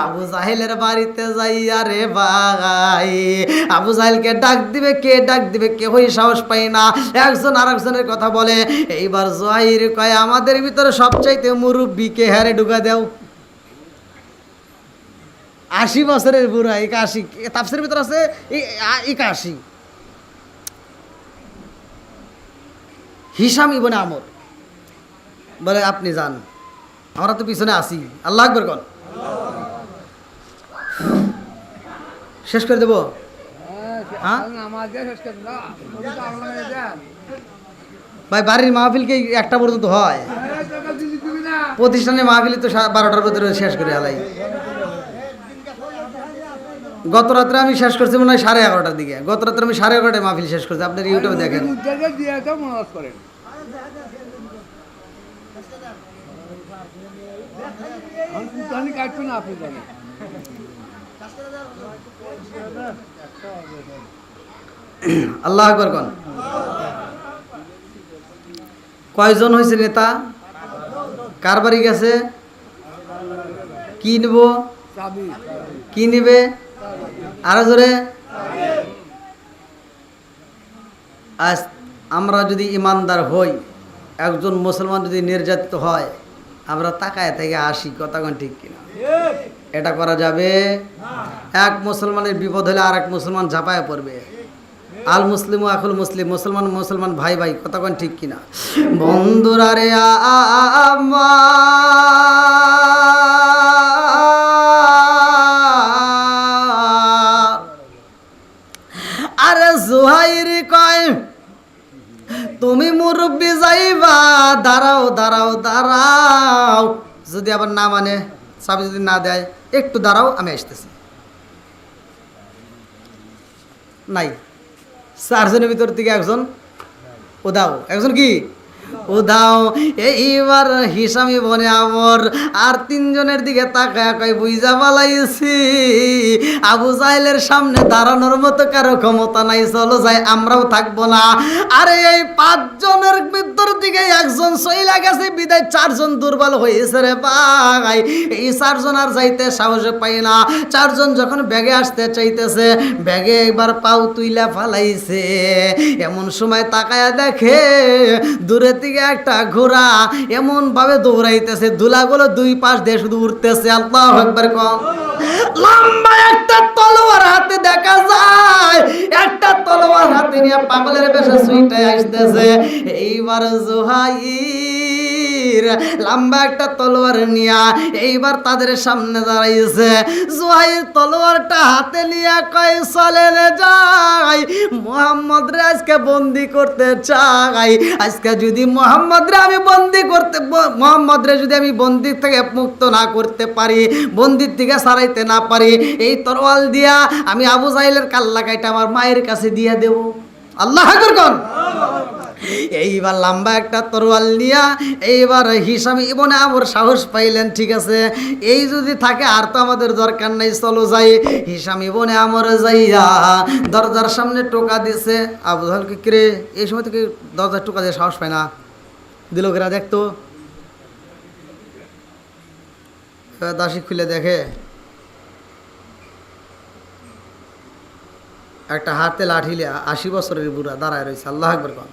আবু জাহেলের বাড়িতে যাই, আরে ভাই আবু জাহেলকে ডাক দিবে কে, ডাক দিবে কেউই সাহস পায় না, একজন আরেকজনের কথা বলে। এইবার জুয়াইর কয় আমাদের ভিতরে সবচাইতে মুরব্বী কে, হারে ঢুকা দাও। 80 বছরের বুড়া, 81 তাফসীরের ভিতর আছে 81। হিশাম ইবনে আমর বলে আপনি যান, আমরা তো পিছনে আসি। আল্লাহু আকবার কোন। শেষ করে দেব। হ্যাঁ ভাই, বাড়ির মাহফিল কি একটা পর্যন্ত হয়? প্রতিষ্ঠানের মাহফিল তো 12টার ভিতরে শেষ করে হালাই। গত রাত্রে আমি শেষ করছি মনে হয় 11:30টার দিকে। গত রাত্রে আমি 11:30টায় মাহফিল শেষ করছি, আপনার ইউটিউবে দেখেন। আল্লাহু আকবার কোন। কয়জন হয়েছে নেতা? কার বাড়ি গেছে? কি নিব? কি নিবে? আরো জোরে। আজ আমরা যদি ইমানদার হই, একজন মুসলমান যদি নির্যাতিত হয়, আমরা তাকায় থেকে আসি, কথা কোন ঠিক কিনা? এটা করা যাবে? এক মুসলমানের বিপদ হলে আর এক মুসলমান ঝাঁপায় পড়বে। আল মুসলিম আকুল মুসলিম, মুসলমান মুসলমান ভাই ভাই, কথা কোন ঠিক কিনা? বন্ধুরা রে আরে জুহাইর কয় তুমি মুরব্বি যাইবা, দাঁড়াও দাঁড়াও দাঁড়াও, যদি আবার না মানে, চাবি যদি না দেয়, একটু দাঁড়াও আমি আসতেছি। নাই, 4 জনের ভিতর থেকে একজন উদাও, একজন কি উদাও। এইবার হিশাম ইবনে আমর আর 3 জনের দিকে তাকায় কয় বুঝা পালাইছি আবু জাহেলের সামনে দাঁড়ানোর মতো কারো ক্ষমতা নাই, চলো যাই, আমরাও থাকবো না। আরে এই 5 জনের ভিতর দিকে একজন সইলা গেছে, বিদায় 4 জন দুর্বল হয়েছে রে ভাই। এই 4 জন আর যাইতে সাহস পায় না। 4 জন যখন ব্যাগে আসতে চাইতেছে, ব্যাগে একবার পাও তুইলা ফালাইছে। এমন সময় তাকায়া দেখে দূরে থেকে একটা ঘোড়া এমন ভাবে দৌড়াইতেছে, ধুলাগুলো 2 পাশ দিয়ে শুধু উঠতেছে। আল্লাহু আকবার কম। লম্বা একটা তলোয়ার হাতে দেখা যায়, একটা তলোয়ার হাতে নিয়ে পাগলের বেশে সুইটায় আসতেছে। এইবার জুহাইর লম্বা একটা তলোয়ার নিয়ে এইবার তাদের সামনে দাঁড়াইছে। জুহাইর তলোয়ারটা হাতে নিয়ে কয় চলে রে যাই, মুহাম্মদ রে আজকে বন্দি করতে চাই। আজকে যদি মুহাম্মদ রে আমি বন্দি থেকে মুক্ত না করতে পারি, বন্দির থেকে ছাড়াইতে না পারি, এই তরোয়াল দিয়া আমি আবু জাহেলের কাল্লা কাইটা আমার মায়ের কাছে দিয়ে দেব। আল্লাহু আকবার কোন। এইবার লম্বা একটা তরোয়াল নিয়া এইবার হিশাম ইবনে আমর সাহস পাইলেন, ঠিক আছে এই যদি থাকে আর তো আমাদের দরকার নাই, চলো যাই। হিশাম ইবনে আমর যাইয়া দরজার সামনে টোকা দিছে। আবু জাহেলকে কিরে এই সময় থেকে দরজার টোকা দিয়ে সাহস পায় না, দিল কেরা দেখতো। দাসী খুলে দেখে একটা হাতে লাঠি 80 বছরের বুড়া দাঁড়ায় রয়েছে। আল্লাহু আকবার কোন।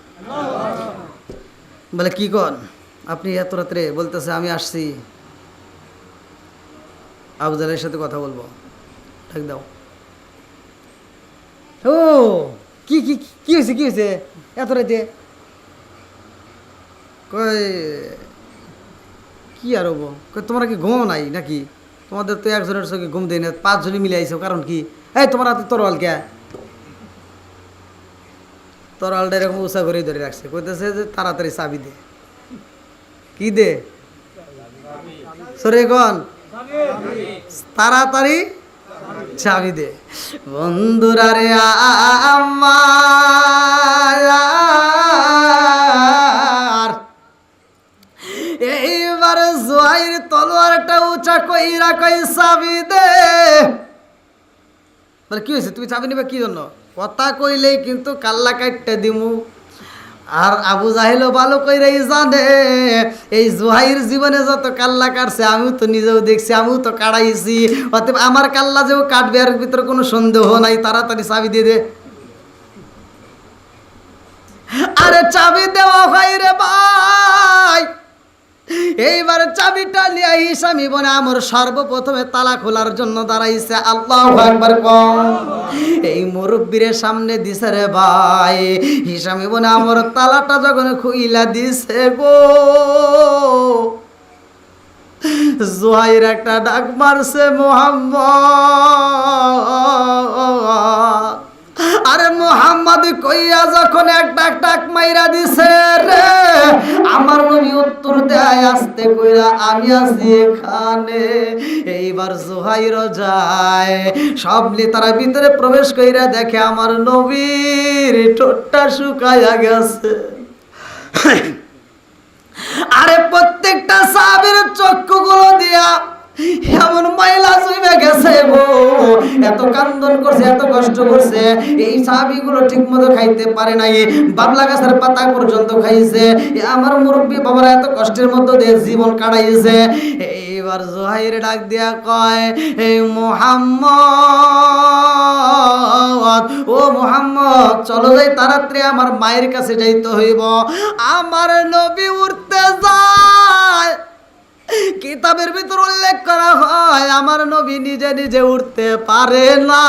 বলে কি কন আপনি এত রাত্রে? বলতেছে আমি আসছি আবু জাহেলের সাথে কথা বলবো। ডাক দাও। ও কি কি কি হয়েছে, কি হয়েছে এত রাতে? কই কি আর হবো, তোমরা কি ঘুমো নাই নাকি? তোমাদের তো একজনের চোখে ঘুম দেয় না, 5 জনই মিলে আইছো, কারণ কি? এই তোমার হাতে তরোয়াল কে? তরোয়ালটা এরকম উঁচা করে ধরে রাখছে, কইতেছে যে তাড়াতাড়ি চাবি দে। কি দে? সরে কোন তাড়াতাড়ি চাবি দে। বন্ধুরা রে আমার এইবার জুহাইর জুহাইর তলোয়ারটা উঁচা কইরা কই চাবি দে। বলে কি হয়েছে, তুমি চাবি নিবে কি জন্য? কথা কইলেই কিন্তু কাল্লা কাটতে দিমু। আর আবু জাহেলও ভালো কইরাই জানে এই জুহাইর জীবনে যত কাল্লা কাটছে আমিও তো নিজেও দেখছি, আমিও তো কাটাইছি, অতএব আমার কাল্লা যেও কাটবে আর ভিতরে কোনো সন্দেহ নাই। তাড়াতাড়ি চাবি দিয়ে দে। আরে চাবি দেওয়া হয় রে ভাই। এইবার চাবিটা নিয়ে হিসাম ইবনে আমর সর্বপ্রথমে তালা খোলার জন্য দাঁড়াইছে। আল্লাহু আকবার কম। এই মুরব্বিরের সামনে দিছে রে ভাই। হিসাম ইবনে আমর তালাটা যখন খুইলা দিছে গো, জুহাইর একটা ডাক মারছে, মুহাম্মদ। আরে মুহাম্মদ কইয়া যখন একটা ডাক মাইরা দিছে রে, আমার নবী উত্তর দেয় আস্তে কইরা, আমি আছি এখানে। এইবার জুহাইর যায়, সব তারা ভিতরে প্রবেশ কইরা দেখে আমার নবীর ঠোঁটটা শুকায়া গেছে। আরে প্রত্যেকটা সাহাবীর চক্ষুগুলো দিয়া এমন ময়লা জমে গেছে গো। এত কান্দন করছে, এত কষ্ট করছে। এই সাহাবীগুলো ঠিক মতো খাইতে পারে নাই, বাবলা গাছের পাতা পর্যন্ত খাইছে। আমার মুরব্বী বাবারা এত কষ্টের মধ্যে দিয়ে জীবন কাটাইছে। এইবার জুহাইর ডাক দিয়া কয়, এই মুহাম্মদ, ও মুহাম্মদ চলো যাই, তাড়াতাড়ি আমার মায়ের কাছে যাইতে হইব। আমার নবী উঠতে যায়। কিতাবের ভিতর উল্লেখ করা হয় আমার নবী নিজে নিজে উঠতে পারে না,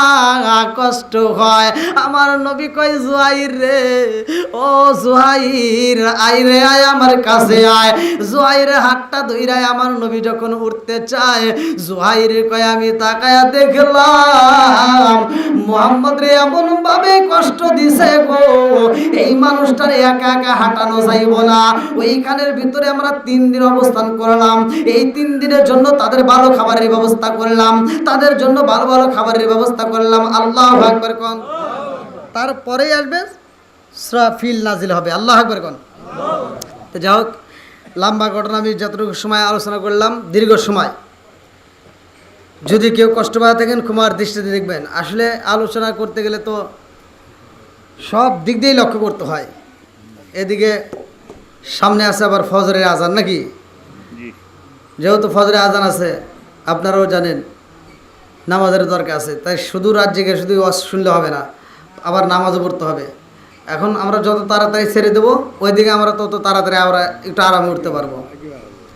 কষ্ট হয়। আমার নবী কয়, জুহাইর রে, ও জুহাইর আয় রে, আয় আমার কাছে আয়। জুহাইরের হাতটা ধইরায় আমার নবী যখন উঠতে চায়, জুহাইর কয়, আমি তাকায়া দেখলাম মুহাম্মদ রে এমন ভাবে কষ্ট দিছে গো, এই মানুষটারে একা একা হাঁটানো যাইব না। ওইখানের ভিতরে আমরা 3 দিন অবস্থান করলাম। এই 3 দিনের জন্য তাদের ভালো খাবারের ব্যবস্থা করলাম, তাদের জন্য ভালো ভালো খাবারের ব্যবস্থা করলাম। আল্লাহু আকবার কোন। তারপরে আসবে ইসরাফিল নাজিল হবে। আল্লাহু আকবার কোন। তো যাই হোক, লম্বা ঘটনা আমি যতটুকু সময় আলোচনা করলাম, দীর্ঘ সময়। যদি কেউ কষ্ট পায় থাকেন ক্ষমার দৃষ্টিতে দেখবেন। আসলে আলোচনা করতে গেলে তো সব দিক দিয়েই লক্ষ্য করতে হয়। এদিকে সামনে আছে আবার ফজরের আজান, নাকি? যেহেতু ফজরের আজান আছে, আপনারাও জানেন নামাজের দরকার আছে। তাই শুধু রাত জেগে শুধু ওয়াজ শুনলে হবে না, আবার নামাজও পড়তে হবে। এখন আমরা যত তাড়াতাড়ি ছেড়ে দেবো, ওইদিকে আমরা তত তাড়াতাড়ি আমরা একটু আরামে উঠতে পারবো।